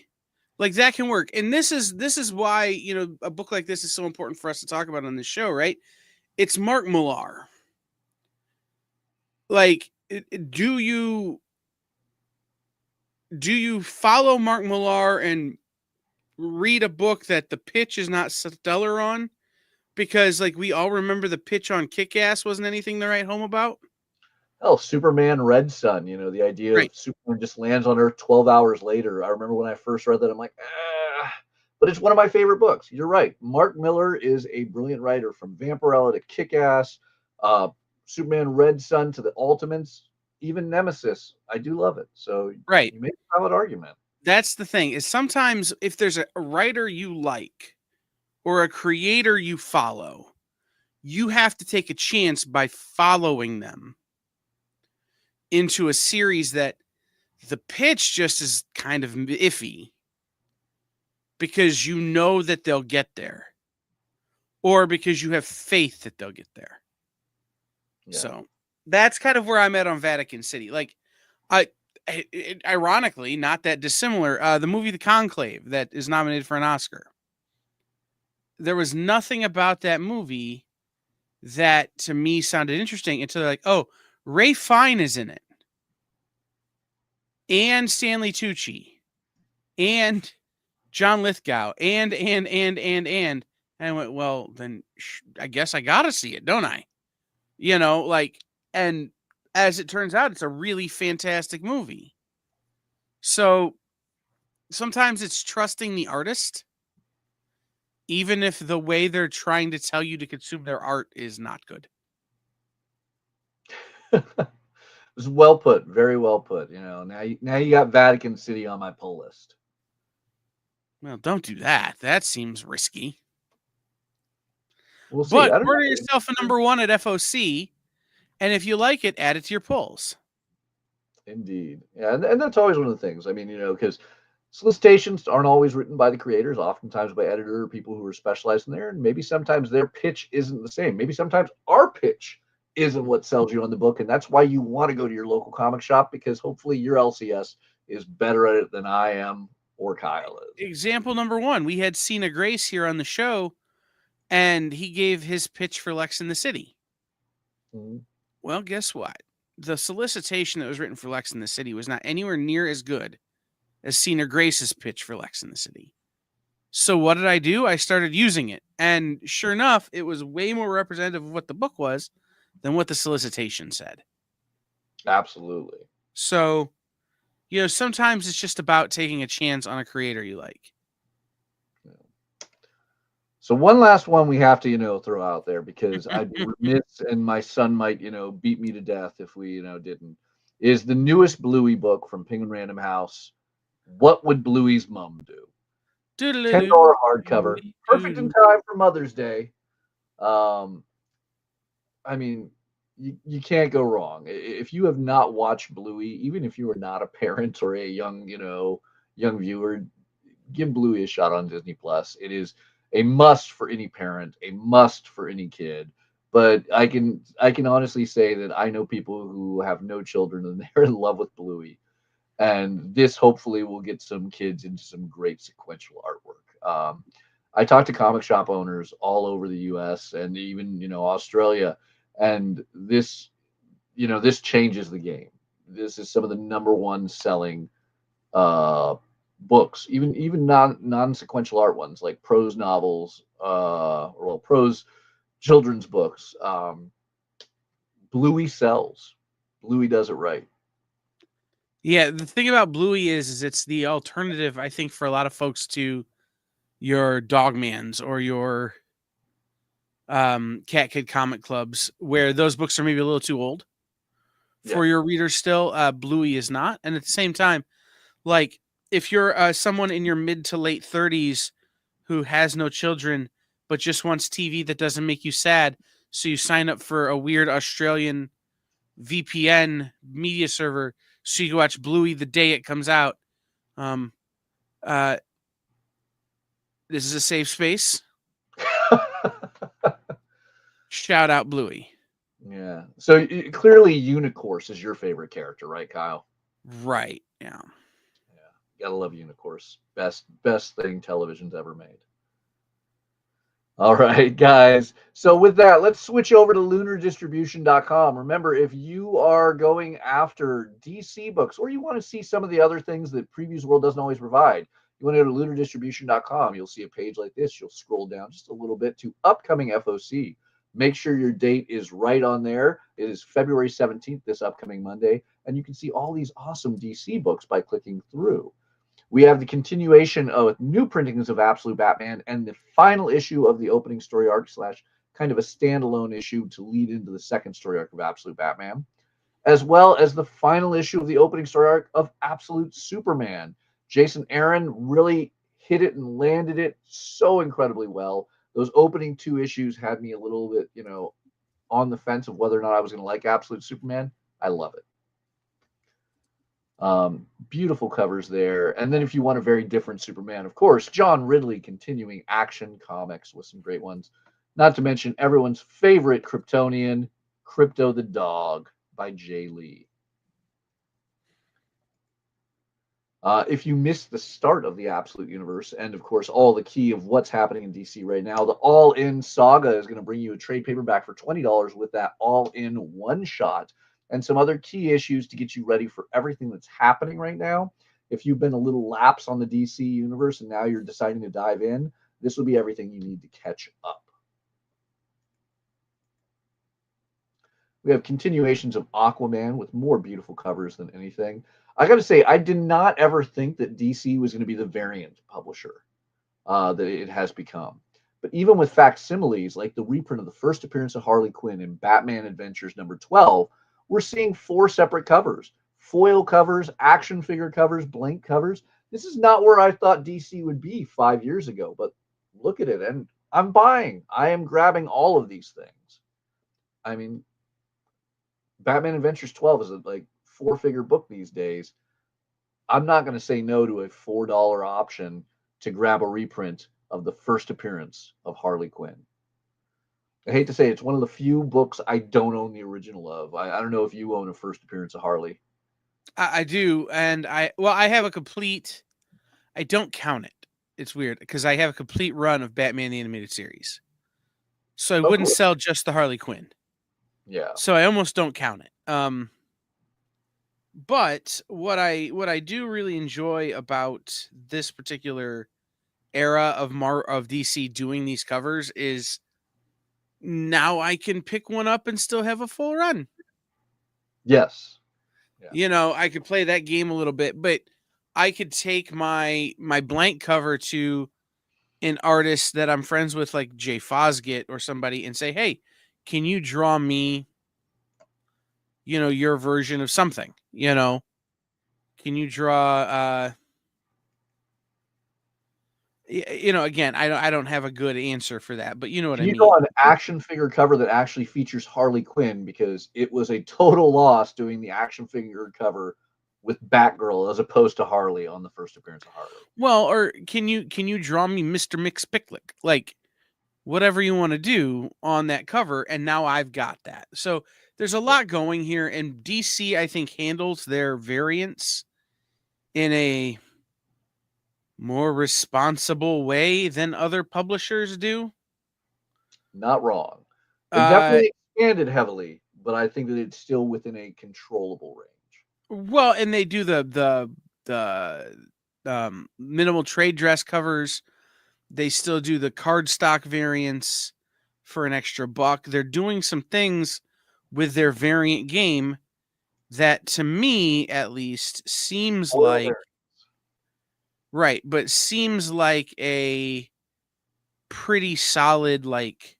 Like that can work. And this is why, a book like this is so important for us to talk about on this show, right? It's Mark Millar. Like, do you follow Mark Millar and read a book that the pitch is not stellar on? Because like we all remember the pitch on Kick-Ass wasn't anything to write home about. Oh, Superman Red Sun, the idea of Superman just lands on Earth 12 hours later. I remember when I first read that, I'm like, but it's one of my favorite books. You're right. Mark Miller is a brilliant writer, from Vampirella to Kick-Ass, Superman Red Sun to the Ultimates, even Nemesis. I do love it. So you make a valid argument. That's the thing, is sometimes if there's a writer you like or a creator you follow, you have to take a chance by following them into a series that the pitch just is kind of iffy because you know that they'll get there or because you have faith that they'll get there. Yeah. So that's kind of where I'm at on Vatican City. Like, ironically, not that dissimilar, the movie The Conclave that is nominated for an Oscar. There was nothing about that movie that to me sounded interesting until they're like, oh, Ray Fine is in it, and Stanley Tucci, and John Lithgow, and I went, well, then I guess I gotta see it, don't I? You know, like, and as it turns out, it's a really fantastic movie. So sometimes it's trusting the artist, even if the way they're trying to tell you to consume their art is not good. It was well put, very well put. You know, now you got Vatican City on my pull list. Well, don't do that. That seems risky. We'll see. But I don't order know. yourself a number 1 at FOC, and if you like it, add it to your polls. Indeed. Yeah, and that's always one of the things. I mean, you know, because solicitations aren't always written by the creators, oftentimes by editor or people who are specialized in there, and maybe sometimes their pitch isn't the same. Maybe sometimes our pitch isn't what sells you on the book, and that's why you want to go to your local comic shop, because hopefully your LCS is better at it than I am or Kyle is. Example number 1, we had Cena Grace here on the show, and he gave his pitch for Lex in the City. Mm-hmm. Well, guess what? The solicitation that was written for Lex in the City was not anywhere near as good as Cena Grace's pitch for Lex in the City. So what did I do? I started using it. And sure enough, it was way more representative of what the book was than what the solicitation said. Absolutely. So, you know, sometimes it's just about taking a chance on a creator you like. So one last one we have to, you know, throw out there, because I'd be remiss and my son might, you know, beat me to death if we, you know, didn't, is the newest Bluey book from Penguin Random House. What Would Bluey's Mom Do? $10 hardcover, perfect in time for Mother's Day. I mean, you can't go wrong. If you have not watched Bluey, even if you are not a parent or a young, you know, young viewer, give Bluey a shot on Disney Plus. It is a must for any parent, a must for any kid. But I can honestly say that I know people who have no children and they're in love with Bluey. And this hopefully will get some kids into some great sequential artwork. I talked to comic shop owners all over the U.S. and even, you know, Australia, and this, you know, this changes the game. This is some of the number 1 selling books, even non-sequential art ones like prose novels, prose children's books. Bluey sells. Bluey does it right. Yeah, the thing about Bluey is it's the alternative, I think, for a lot of folks to your Dogmans or your Cat Kid comic clubs, where those books are maybe a little too old for your readers still. Bluey is not. And at the same time, like, if you're someone in your mid to late 30s who has no children but just wants TV that doesn't make you sad, so you sign up for a weird Australian VPN media server so you can watch Bluey the day it comes out. This is a safe space. Shout out Bluey. Yeah. So clearly Unicorse is your favorite character, right, Kyle? Right. Yeah. Gotta love Unicorse. Best thing television's ever made. All right, guys. So with that, let's switch over to lunardistribution.com. Remember, if you are going after DC books or you want to see some of the other things that Previews World doesn't always provide, you want to go to lunardistribution.com. You'll see a page like this. You'll scroll down just a little bit to upcoming FOC. Make sure your date is right on there. It is February 17th, this upcoming Monday, and you can see all these awesome DC books by clicking through. We have the continuation of new printings of Absolute Batman and the final issue of the opening story arc / kind of a standalone issue to lead into the second story arc of Absolute Batman, as well as the final issue of the opening story arc of Absolute Superman. Jason Aaron really hit it and landed it so incredibly well. Those opening 2 issues had me a little bit, you know, on the fence of whether or not I was going to like Absolute Superman. I love it. Beautiful covers there. And then if you want a very different Superman, of course, John Ridley continuing Action Comics with some great ones. Not to mention everyone's favorite Kryptonian, Crypto the Dog by Jay Lee. If you missed the start of the Absolute Universe and, of course, all the key of what's happening in DC right now, the All-In Saga is going to bring you a trade paperback for $20 with that All-In one-shot and some other key issues to get you ready for everything that's happening right now. if you've been a little lapse on the DC universe and now you're deciding to dive in, this will be everything you need to catch up. We have continuations of Aquaman with more beautiful covers than anything. I got to say, I did not ever think that DC was going to be the variant publisher that it has become. But even with facsimiles, like the reprint of the first appearance of Harley Quinn in Batman Adventures number 12, we're seeing 4 separate covers. Foil covers, action figure covers, blank covers. This is not where I thought DC would be 5 years ago, but look at it, and I'm buying. I am grabbing all of these things. I mean, Batman Adventures 12 is a 4-figure book these days. I'm not going to say no to a $4 option to grab a reprint of the first appearance of Harley Quinn. I hate to say it's one of the few books I don't own the original of. I don't know if you own a first appearance of Harley. I do, and I have a complete. I don't count it. It's weird because I have a complete run of Batman the Animated Series, so I wouldn't sell just the Harley Quinn. Yeah. So I almost don't count it. But what I do really enjoy about this particular era of DC doing these covers is now I can pick one up and still have a full run. Yes. Yeah. You know, I could play that game a little bit, but I could take my blank cover to an artist that I'm friends with, like Jay Fosgit or somebody, and say, hey, can you draw me, your version of something? Can you draw again, I don't have a good answer for that, but you know what I mean. You go on an action figure cover that actually features Harley Quinn, because it was a total loss doing the action figure cover with Batgirl as opposed to Harley on the first appearance of Harley. Well, or can you draw me Mr. Mxyzptlk? Like whatever you want to do on that cover, and now I've got that. So there's a lot going here, and DC, I think, handles their variants in a more responsible way than other publishers do. Not wrong. They definitely expanded heavily, but I think that it's still within a controllable range. Well, and they do the minimal trade dress covers. They still do the cardstock variants for an extra buck. They're doing some things with their variant game that, to me at least, seems like right, but seems like a pretty solid, like,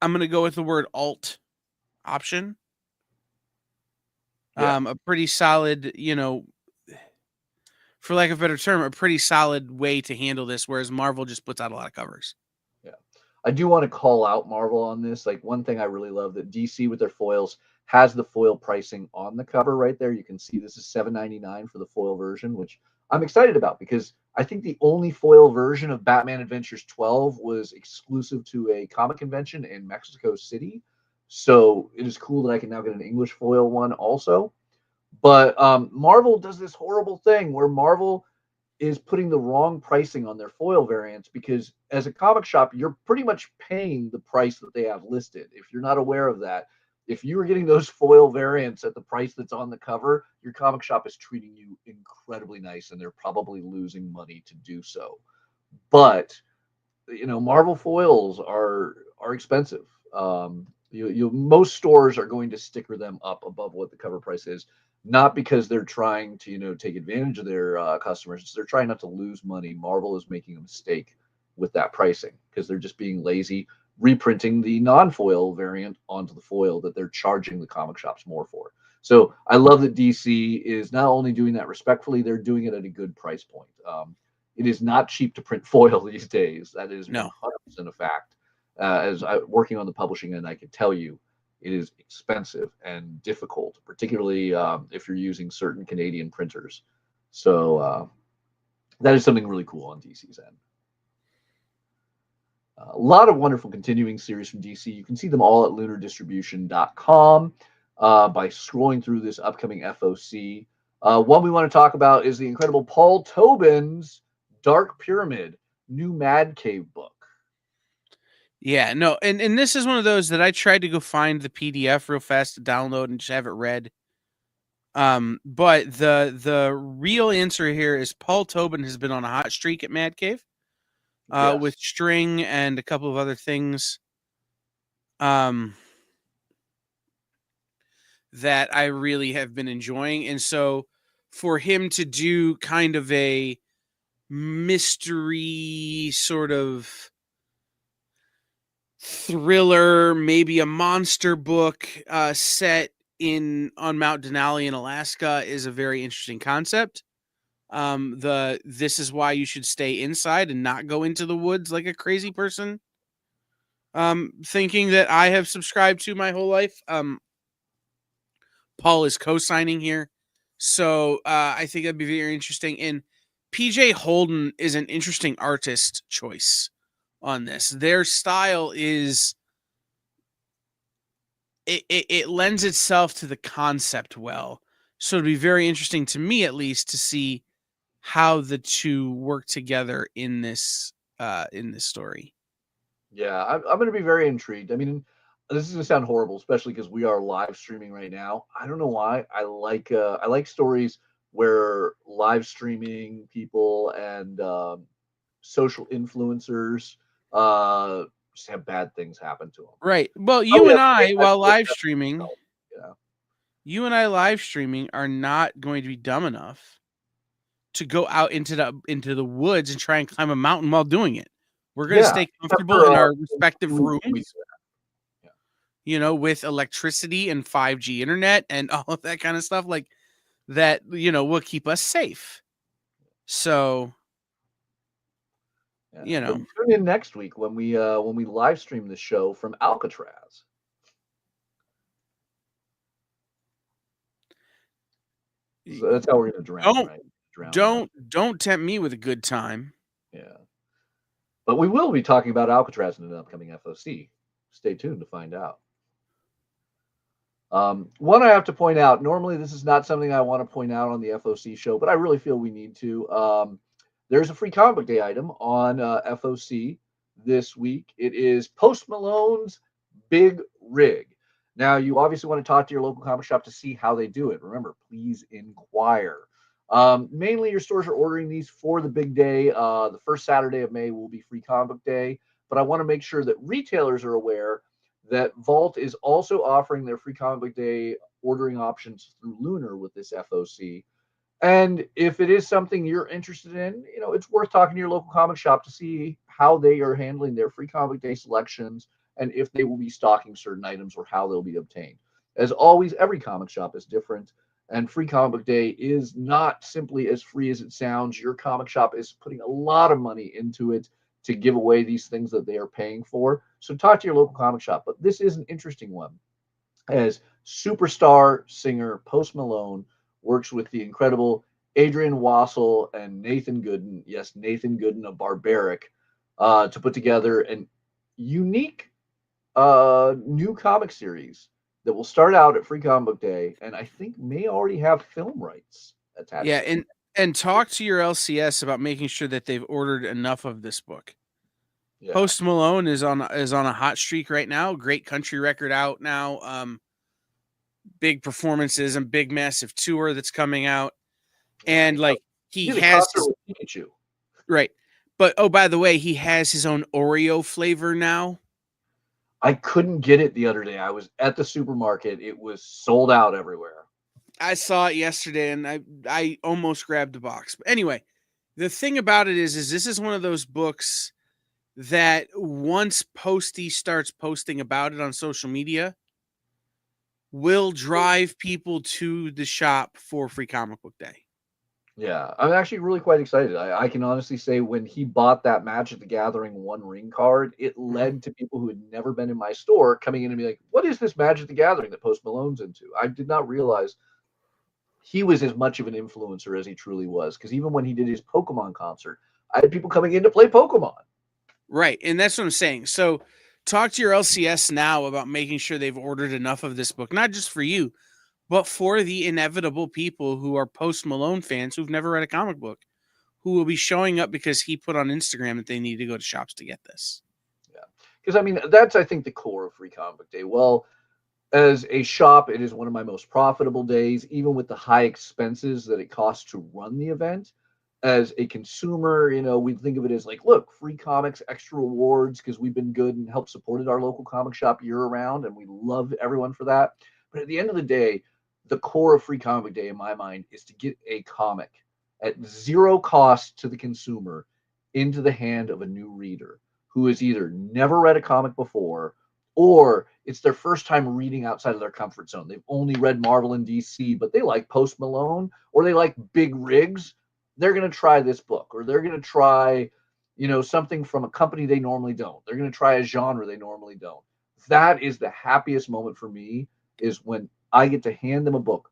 I'm going to go with the word alt option. Yeah. A pretty solid, for lack of a better term, a pretty solid way to handle this, whereas Marvel just puts out a lot of covers. Yeah. I do want to call out Marvel on this. Like, one thing I really love that DC with their foils has the foil pricing on the cover right there. You can see this is $7.99 for the foil version, which I'm excited about, because I think the only foil version of Batman Adventures 12 was exclusive to a comic convention in Mexico City. So it is cool that I can now get an English foil one also. But Marvel does this horrible thing where Marvel is putting the wrong pricing on their foil variants, because as a comic shop, you're pretty much paying the price that they have listed. If you're not aware of that, if you are getting those foil variants at the price that's on the cover, your comic shop is treating you incredibly nice, and they're probably losing money to do so. But Marvel foils are expensive. Most stores are going to sticker them up above what the cover price is, not because they're trying to take advantage of their customers. They're trying not to lose money. Marvel is making a mistake with that pricing because they're just being lazy, reprinting the non-foil variant onto the foil that they're charging the comic shops more for. So I love that DC is not only doing that respectfully, they're doing it at a good price point. It is not cheap to print foil these days. That is 100% a fact. As I working on the publishing end, I can tell you it is expensive and difficult, particularly if you're using certain Canadian printers. So that is something really cool on DC's end. A lot of wonderful continuing series from DC. You can see them all at lunardistribution.com by scrolling through this upcoming FOC. One we want to talk about is the incredible Paul Tobin's Dark Pyramid, new Mad Cave book. Yeah, no, and this is one of those that I tried to go find the PDF real fast to download and just have it read. But the real answer here is Paul Tobin has been on a hot streak at Mad Cave, Yes. with String and a couple of other things. That I really have been enjoying. And so for him to do kind of a mystery sort of thriller, maybe a monster book set on Mount Denali in Alaska is a very interesting concept. This is why you should stay inside and not go into the woods like a crazy person. Thinking that I have subscribed to my whole life. Paul is co-signing here. So I think that'd be very interesting. And PJ Holden is an interesting artist choice on this. Their style is it lends itself to the concept well. So it'd be very interesting to me, at least, to see how the two work together in this story. Yeah, I'm going to be very intrigued. I mean, this is going to sound horrible, especially because we are live streaming right now. I don't know why. I like stories where live streaming people and social influencers just have bad things happen to them. Right. Well, you and I, while live streaming, you and I live streaming are not going to be dumb enough to go out into the woods and try and climb a mountain while doing it. We're going to stay comfortable in our respective rooms, with electricity and 5G internet and all of that kind of stuff like that, will keep us safe. So, tune in next week when we live stream the show from Alcatraz. So that's how we're going to drown. Don't tempt me with a good time. Yeah. But we will be talking about Alcatraz in an upcoming FOC. Stay tuned to find out. One I have to point out, normally this is not something I want to point out on the FOC show, but I really feel we need to. There's a free comic book day item on FOC this week. It is Post Malone's Big Rig. Now, you obviously want to talk to your local comic shop to see how they do it. Remember, please inquire. Mainly your stores are ordering these for the big day. The first Saturday of May will be free comic book day, but I want to make sure that retailers are aware that Vault is also offering their free comic book day ordering options through Lunar with this FOC. And if it is something you're interested in, it's worth talking to your local comic shop to see how they are handling their free comic book day selections and if they will be stocking certain items or how they'll be obtained. As always, every comic shop is different. And free comic book day is not simply as free as it sounds. Your comic shop is putting a lot of money into it to give away these things that they are paying for. So talk to your local comic shop. But this is an interesting one, as superstar singer Post Malone works with the incredible Adrian Wassel and Nathan Gooden. Yes, Nathan Gooden of Barbaric, to put together an unique new comic series that will start out at Free Comic Book Day, and I think may already have film rights attached. Yeah, and talk to your LCS about making sure that they've ordered enough of this book. Yeah. Post Malone is on a hot streak right now. Great country record out now. Big performances and big massive tour that's coming out, and like he has right. But oh, by the way, he has his own Oreo flavor now. I couldn't get it the other day. I was at the supermarket. It was sold out everywhere. I saw it yesterday, and I almost grabbed a box. But anyway, the thing about it is this is one of those books that once Posty starts posting about it on social media, will drive people to the shop for Free Comic Book Day. Yeah, I'm actually really quite excited. I can honestly say when he bought that Magic the Gathering One Ring card, it led to people who had never been in my store coming in and be like, what is this Magic the Gathering that Post Malone's into? I did not realize he was as much of an influencer as he truly was, because even when he did his Pokemon concert, I had people coming in to play Pokemon. Right, and that's what I'm saying. So talk to your LCS now about making sure they've ordered enough of this book, not just for you, but for the inevitable people who are Post Malone fans who've never read a comic book, who will be showing up because he put on Instagram that they need to go to shops to get this. Yeah, because I mean, that's, I think, the core of Free Comic Book Day. Well, As a shop, it is one of my most profitable days, even with the high expenses that it costs to run the event. As a consumer, we think of it as like, look, free comics, extra rewards because we've been good and helped supported our local comic shop year round, and we love everyone for that. But at the end of the day, the core of Free Comic Day in my mind is to get a comic at zero cost to the consumer into the hand of a new reader who has either never read a comic before or it's their first time reading outside of their comfort zone. They've only read Marvel and DC, but they like Post Malone or they like big rigs. They're going to try this book, or they're going to try, something from a company they normally don't. They're going to try a genre they normally don't. That is the happiest moment for me, is when I get to hand them a book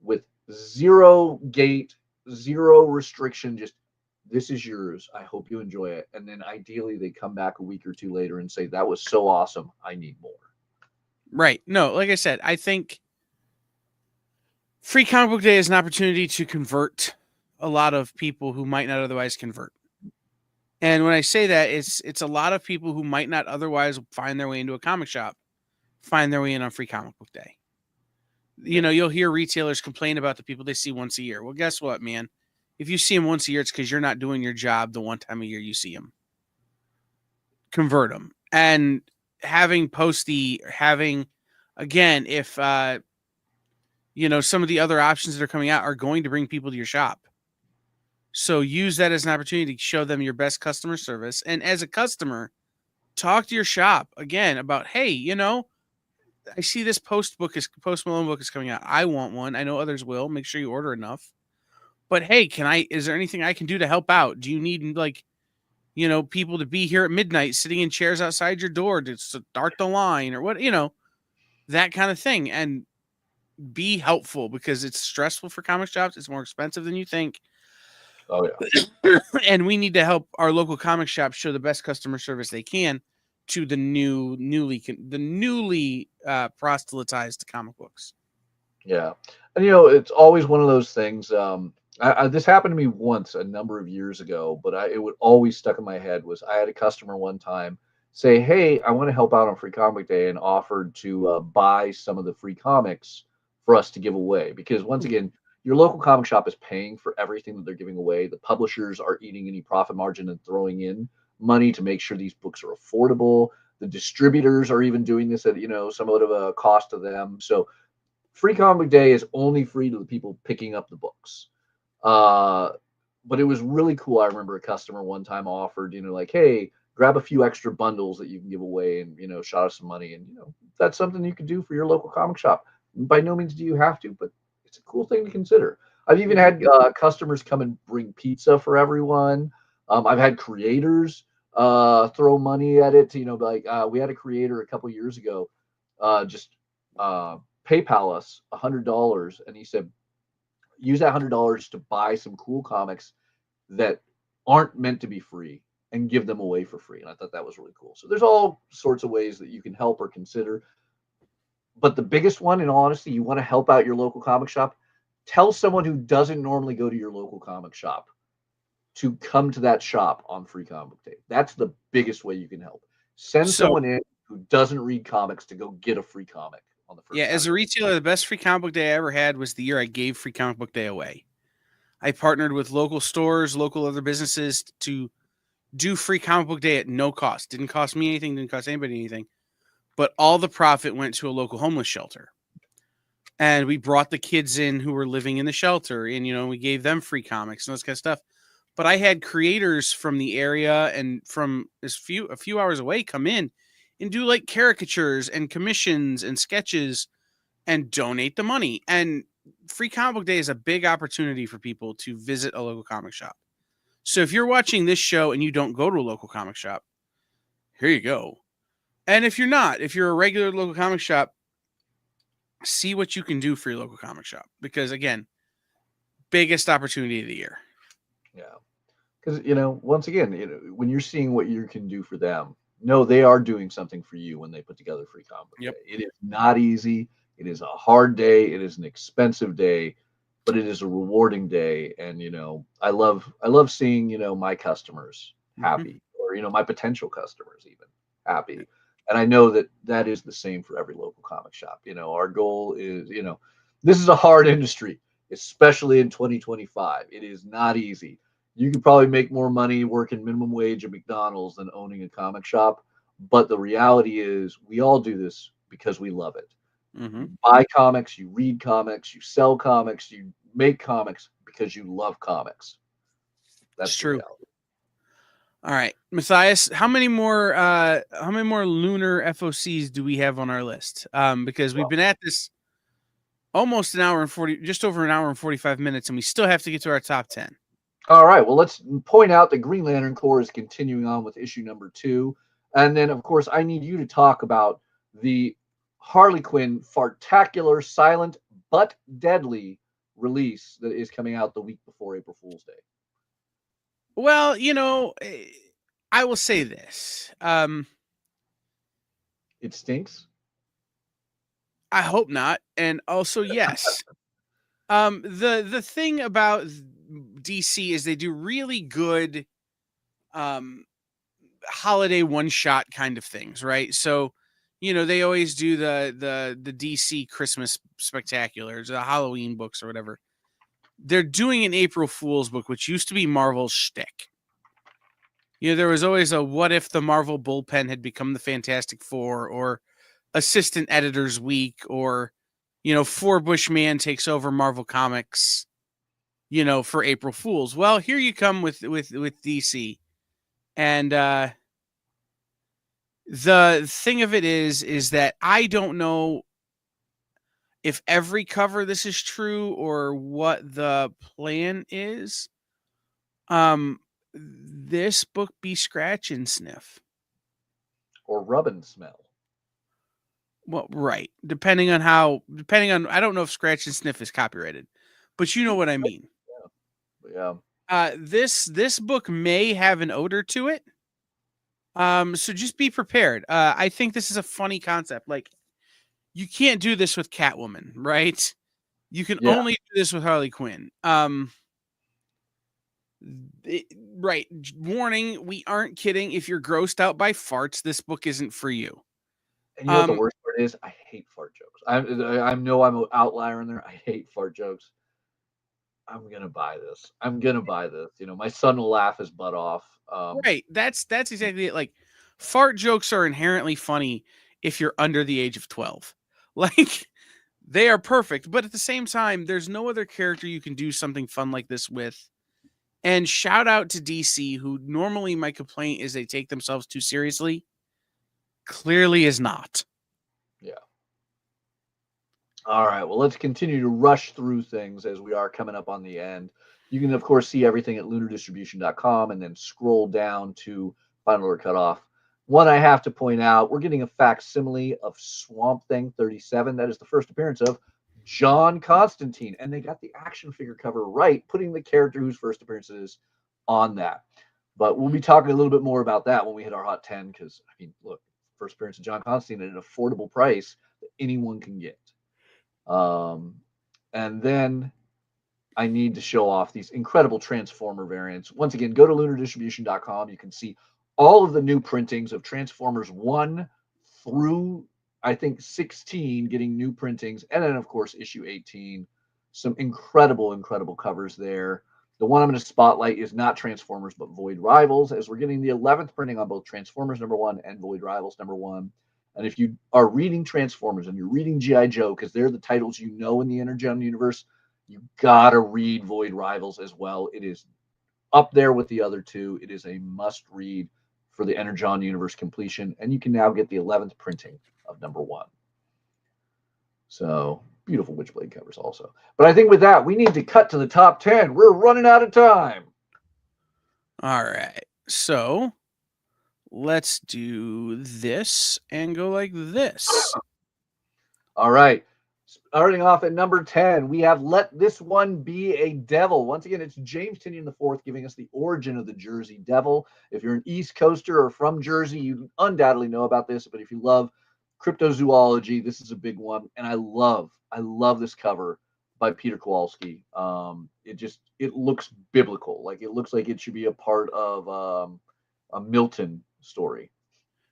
with zero gate, zero restriction, just this is yours. I hope you enjoy it. And then ideally they come back a week or two later and say, that was so awesome. I need more. Right. No, like I said, I think Free Comic Book Day is an opportunity to convert a lot of people who might not otherwise convert. And when I say that, it's a lot of people who might not otherwise find their way into a comic shop, find their way in on Free Comic Book Day. You'll hear retailers complain about the people they see once a year. Well, guess what, man? If you see them once a year, it's because you're not doing your job the one time a year you see them. Convert them. And having again, if, some of the other options that are coming out are going to bring people to your shop. So use that as an opportunity to show them your best customer service. And as a customer, talk to your shop again about, hey, I see this Post Malone book is coming out. I want one. I know others will. Make sure you order enough. But hey, is there anything I can do to help out? Do you need people to be here at midnight sitting in chairs outside your door to start the line or what, that kind of thing. And be helpful, because it's stressful for comic shops. It's more expensive than you think. Oh yeah. And we need to help our local comic shops show the best customer service they can to the newly proselytized comic books. Yeah. And it's always one of those things. This happened to me once a number of years ago, but it would always stuck in my head. Was I had a customer one time say, hey, I want to help out on Free Comic Day, and offered to buy some of the free comics for us to give away. Because once again, your local comic shop is paying for everything that they're giving away. The publishers are eating any profit margin and throwing in money to make sure these books are affordable. The distributors are even doing this at, somewhat of a cost to them. So Free Comic Day is only free to the people picking up the books. But it was really cool. I remember a customer one time offered, like, hey, grab a few extra bundles that you can give away and, shot us some money. And, that's something you could do for your local comic shop. By no means do you have to, but it's a cool thing to consider. I've even had customers come and bring pizza for everyone. I've had creators throw money at it. We had a creator a couple years ago just PayPal us $100, and he said, use that $100 to buy some cool comics that aren't meant to be free and give them away for free. And I thought that was really cool. So there's all sorts of ways that you can help or consider. But the biggest one, in all honesty, you want to help out your local comic shop, tell someone who doesn't normally go to your local comic shop to come to that shop on Free Comic Book Day. That's the biggest way you can help. Send someone in who doesn't read comics to go get a free comic on the first. Yeah, as a retailer, the best Free Comic Book Day I ever had was the year I gave Free Comic Book Day away. I partnered with local stores, local other businesses to do Free Comic Book Day at no cost. Didn't cost me anything, didn't cost anybody anything. But all the profit went to a local homeless shelter. And we brought the kids in who were living in the shelter, and, we gave them free comics and this kind of stuff. But I had creators from the area and from a few hours away come in and do like caricatures and commissions and sketches and donate the money. And Free Comic Book Day is a big opportunity for people to visit a local comic shop. So if you're watching this show and you don't go to a local comic shop, here you go. And if you're a regular local comic shop, see what you can do for your local comic shop. Because again, biggest opportunity of the year. Yeah. Because, once again, when you're seeing what you can do for them, no, they are doing something for you when they put together Free Comic Book Day. It is not easy. It is a hard day. It is an expensive day, but it is a rewarding day. And, I love seeing, my customers happy, or, my potential customers even happy. And I know that that is the same for every local comic shop. Our goal is, this is a hard industry, especially in 2025. It is not easy. You could probably make more money working minimum wage at McDonald's than owning a comic shop. But the reality is we all do this because we love it. Mm-hmm. You buy comics, you read comics, you sell comics, you make comics because you love comics. That's true. Reality. All right, Mathias, how many more lunar FOCs do we have on our list? Because we've been at this almost an hour and 40, just over an hour and 45 minutes, and we still have to get to our top 10. All right. Well, let's point out the Green Lantern Corps is continuing on with issue number 2. And then, of course, I need you to talk about the Harley Quinn Fartacular Silent but Deadly release that is coming out the week before April Fool's Day. Well, I will say this. It stinks? I hope not. And also, yes. The thing about DC is they do really good holiday one-shot kind of things, right? So, they always do the DC Christmas spectaculars, the Halloween books or whatever. They're doing an April Fool's book, which used to be Marvel's shtick. There was always a what if the Marvel bullpen had become the Fantastic Four, or Assistant Editors Week, or Four-Bush Man takes over Marvel Comics, for April Fools. Well, here you come with DC. And the thing of it is that I don't know if every cover this is true or what the plan is. This book be scratch and sniff. Or rub and smell. Well, right. Depending on, I don't know if scratch and sniff is copyrighted, but you know what I mean. Yeah. This book may have an odor to it. So just be prepared. I think this is a funny concept. Like, you can't do this with Catwoman, right? You can only do this with Harley Quinn. Right. Warning, we aren't kidding. If you're grossed out by farts, this book isn't for you. And you know what the worst part is? I hate fart jokes. I know I'm an outlier in there. I hate fart jokes. I'm gonna buy this. My son will laugh his butt off. Right. That's exactly it. Like, fart jokes are inherently funny if you're under the age of 12. Like, they are perfect. But at the same time, there's no other character you can do something fun like this with. And shout out to DC, who normally my complaint is they take themselves too seriously. Clearly is not. Yeah. All right. Well, let's continue to rush through things as we are coming up on the end. You can, of course, see everything at lunardistribution.com and then scroll down to Final Order Cutoff. One I have to point out, we're getting a facsimile of Swamp Thing 37. That is the first appearance of John Constantine. And they got the action figure cover right, putting the character whose first appearance it is on that. But we'll be talking a little bit more about that when we hit our Hot 10, because, look, first appearance of John Constantine at an affordable price that anyone can get. And then I need to show off these incredible Transformer variants. Once again, go to lunardistribution.com. You can see all of the new printings of Transformers 1 through, I think, 16 getting new printings. And then, of course, issue 18. Some incredible, incredible covers there. The one I'm going to spotlight is not Transformers, but Void Rivals, as we're getting the 11th printing on both Transformers #1 and Void Rivals #1. And if you are reading Transformers and you're reading G.I. Joe, because they're the titles you know in the Energon universe, you got to read Void Rivals as well. It is up there with the other two. It is a must-read for the Energon universe completion. And you can now get the 11th printing of #1. So, beautiful Witchblade covers also. But I think with that, we need to cut to the top 10. We're running out of time. All right. So, let's do this and go like this. All right. Starting off at number 10, we have Let This One Be a Devil. Once again, it's James Tynion IV giving us the origin of the Jersey Devil. If you're an East Coaster or from Jersey, you undoubtedly know about this. But if you love cryptozoology, this is a big one. And I love this cover by Peter Kowalski. It looks biblical. Like, it looks like it should be a part of a Milton story.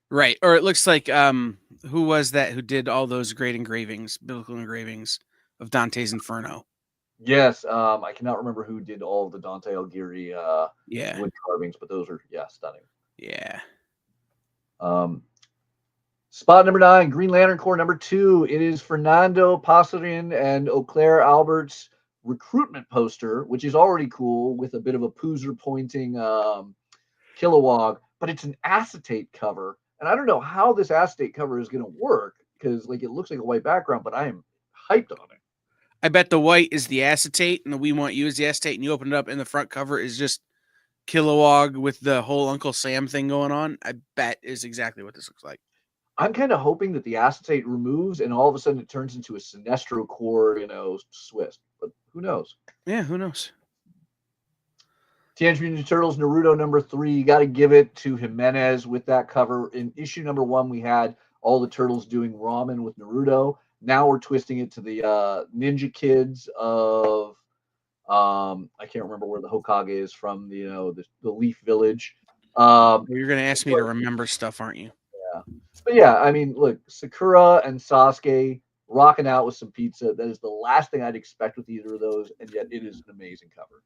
Right. Or it looks like who was that who did all those great engravings, biblical engravings of Dante's Inferno? Yes, I cannot remember who did all of the Dante Alighieri Yeah. wood carvings, but those are stunning. Yeah. Spot number 9, Green Lantern Corps number 2. It is Fernando Passarin and Auclair Albert's recruitment poster, which is already cool with a bit of a poozer pointing Kilowog, but it's an acetate cover. And I don't know how this acetate cover is going to work because like it looks like a white background, but I am hyped on it. I bet the white is the acetate and the We Want You is the acetate, and you open it up and the front cover is just Kilowog with the whole Uncle Sam thing going on. I bet is exactly what this looks like. I'm kind of hoping that the acetate removes and all of a sudden it turns into a Sinestro Corps, Swiss. But who knows? Yeah, who knows? Teenage Mutant Ninja Turtles Naruto number 3. You got to give it to Jimenez with that cover. In issue number 1, we had all the turtles doing ramen with Naruto. Now we're twisting it to the Ninja Kids of I can't remember where the Hokage is from. The Leaf Village. You're going to ask me to remember stuff, aren't you? Yeah. But yeah, I mean, look, Sakura and Sasuke rocking out with some pizza. That is the last thing I'd expect with either of those, and yet it is an amazing cover.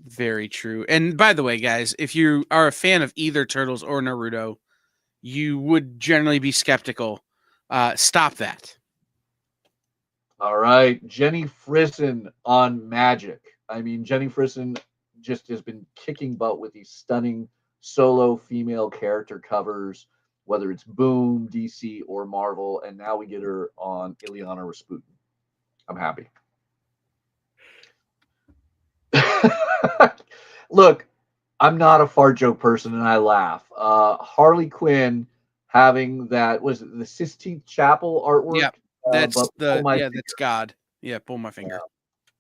Very true. And by the way, guys, if you are a fan of either Turtles or Naruto, you would generally be skeptical. Stop that. All right, Jenny Frisson on Magic. I mean, Jenny Frisson just has been kicking butt with these stunning solo female character covers, whether it's Boom, DC, or Marvel, and now we get her on Ileana Rasputin. I'm happy. Look, I'm not a fart joke person, and I laugh. Harley Quinn having that, was it the Sistine Chapel artwork? Yeah, that's that's God. Yeah, pull my finger.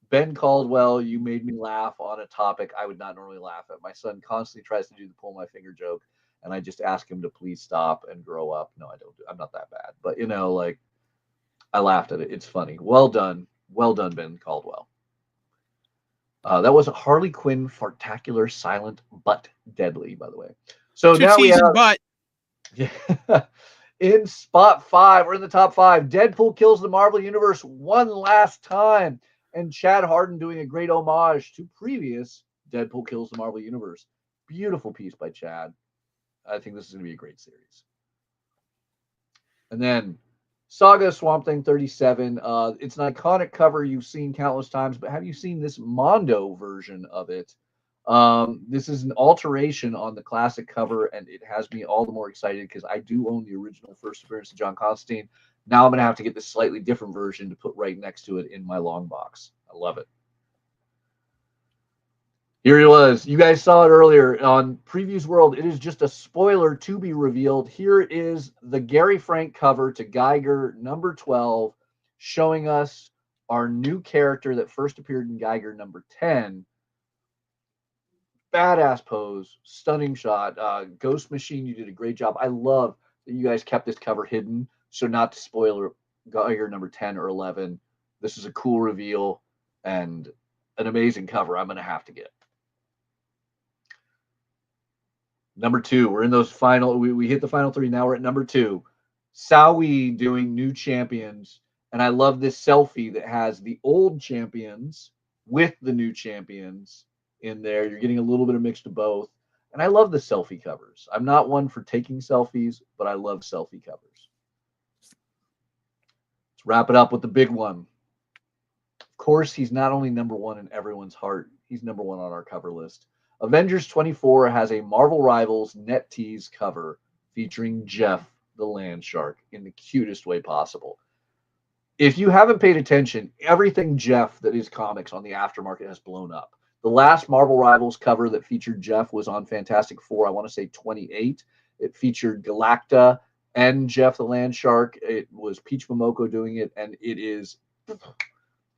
Ben Caldwell, you made me laugh on a topic I would not normally laugh at. My son constantly tries to do the pull my finger joke, and I just ask him to please stop and grow up. No, I don't. I'm not that bad, but I laughed at it. It's funny. Well done, Ben Caldwell. That was Harley Quinn Fartacular Silent But Deadly, by the way. So now we have butt. Yeah. In spot 5, we're in the top 5. Deadpool kills the Marvel Universe one last time. And Chad Harden doing a great homage to previous Deadpool kills the Marvel Universe. Beautiful piece by Chad. I think this is going to be a great series. And then Saga Swamp Thing 37. It's an iconic cover you've seen countless times, but have you seen this Mondo version of it? This is an alteration on the classic cover, and it has me all the more excited because I do own the original first appearance of John Constantine. Now I'm going to have to get this slightly different version to put right next to it in my long box. I love it. Here he was. You guys saw it earlier on Previews World. It is just a spoiler to be revealed. Here is the Gary Frank cover to Geiger number 12, showing us our new character that first appeared in Geiger number 10. Badass pose, stunning shot. Ghost Machine, you did a great job. I love that you guys kept this cover hidden. So not to spoil Geiger number 10 or 11. This is a cool reveal and an amazing cover I'm going to have to get. Number 2, we're in those final, we hit the final 3. Now we're at number 2. Sowie doing new champions. And I love this selfie that has the old champions with the new champions in there. You're getting a little bit of mix of both. And I love the selfie covers. I'm not one for taking selfies, but I love selfie covers. Let's wrap it up with the big one. Of course, he's not only number 1 in everyone's heart, he's number 1 on our cover list. Avengers 24 has a Marvel Rivals net tease cover featuring Jeff the Land Shark in the cutest way possible. If you haven't paid attention, everything Jeff that is comics on the aftermarket has blown up. The last Marvel Rivals cover that featured Jeff was on Fantastic Four, I want to say 28. It featured Galacta and Jeff the Land Shark. It was Peach Momoko doing it, and it is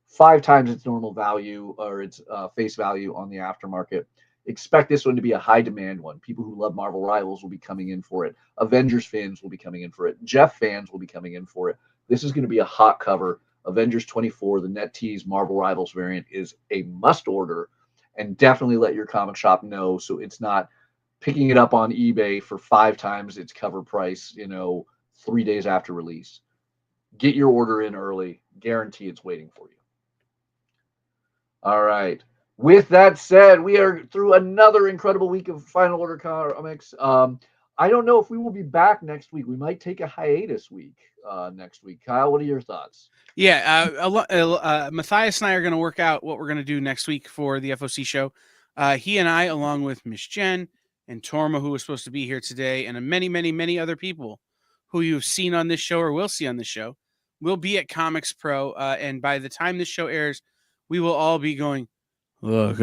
5 times its normal value or its face value on the aftermarket. Expect this one to be a high demand one. People who love Marvel Rivals will be coming in for it. Avengers fans will be coming in for it. Jeff fans will be coming in for it. This is going to be a hot cover. Avengers 24, the net tease Marvel Rivals variant, is a must order, and definitely let your comic shop know so it's not picking it up on eBay for 5 times its cover price, 3 days after release. Get your order in early. Guarantee it's waiting for you. All right. With that said, we are through another incredible week of Final Order Comics. I don't know if we will be back next week. We might take a hiatus week next week. Kyle, what are your thoughts? Yeah, Matthias and I are going to work out what we're going to do next week for the FOC show. He and I, along with Miss Jen and Torma, who was supposed to be here today, and many, many, many other people who you've seen on this show or will see on this show, will be at Comics Pro. And by the time this show airs, we will all be going, look,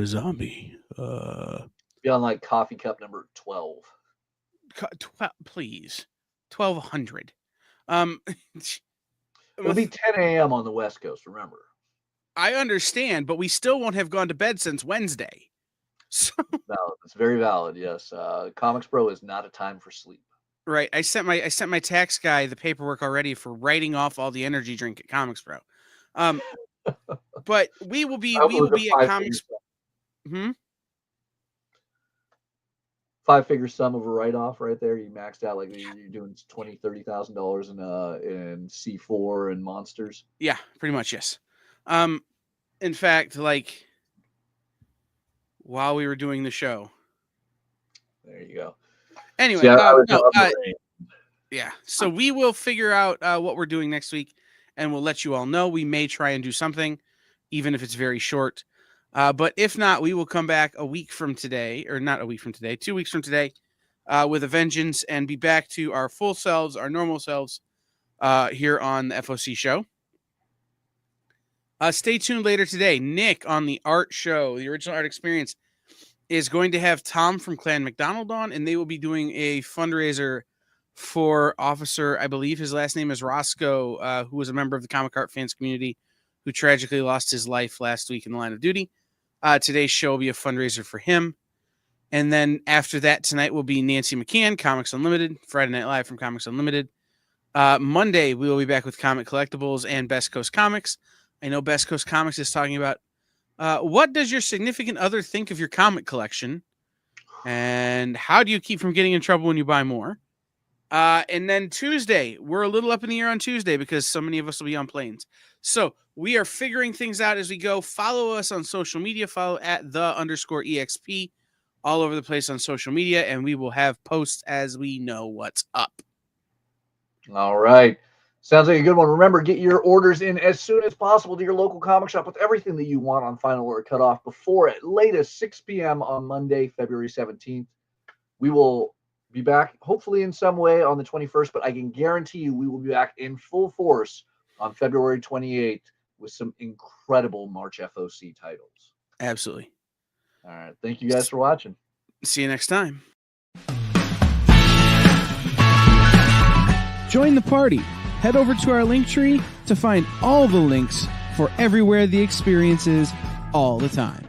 zombie. Be on like coffee cup number 12. Please. 1200. It'll be 10 a.m. on the West Coast, remember. I understand, but we still won't have gone to bed since Wednesday. So valid. It's very valid, yes. Comics Pro is not a time for sleep. Right. I sent my tax guy the paperwork already for writing off all the energy drink at Comics Pro. But we will be at Comics. 5-figure sum of a write-off right there. You maxed out, like you're doing $20,000, $30,000 in C4 and monsters. Yeah, pretty much, yes. In fact, like while we were doing the show. There you go. Anyway, yeah. So we will figure out what we're doing next week, and we'll let you all know. We may try and do something, even if it's very short. But if not, we will come back 2 weeks from today, with a vengeance, and be back to our full selves, our normal selves, here on the FOC show. Stay tuned later today. Nick on the art show, the original art experience, is going to have Tom from Clan McDonald on, and they will be doing a fundraiser for Officer, I believe his last name is Roscoe, who was a member of the comic art fans community, who tragically lost his life last week in the line of duty. Today's show will be a fundraiser for him. And then after that, tonight will be Nancy McCann, Comics Unlimited, Friday Night Live from Comics Unlimited. Monday, we will be back with Comic Collectibles and Best Coast Comics. I know Best Coast Comics is talking about what does your significant other think of your comic collection? And how do you keep from getting in trouble when you buy more? And then Tuesday, we're a little up in the air on Tuesday because so many of us will be on planes. So we are figuring things out as we go. Follow us on social media. Follow at @_EXP all over the place on social media, and we will have posts as we know what's up. All right. Sounds like a good one. Remember, get your orders in as soon as possible to your local comic shop with everything that you want on Final Order Cutoff before at latest 6 p.m. on Monday, February 17th. We will be back hopefully in some way on the 21st, but I can guarantee you we will be back in full force on February 28th with some incredible March FOC titles. Absolutely. All right. Thank you guys for watching. See you next time. Join the party. Head over to our link tree to find all the links for everywhere the experience is all the time.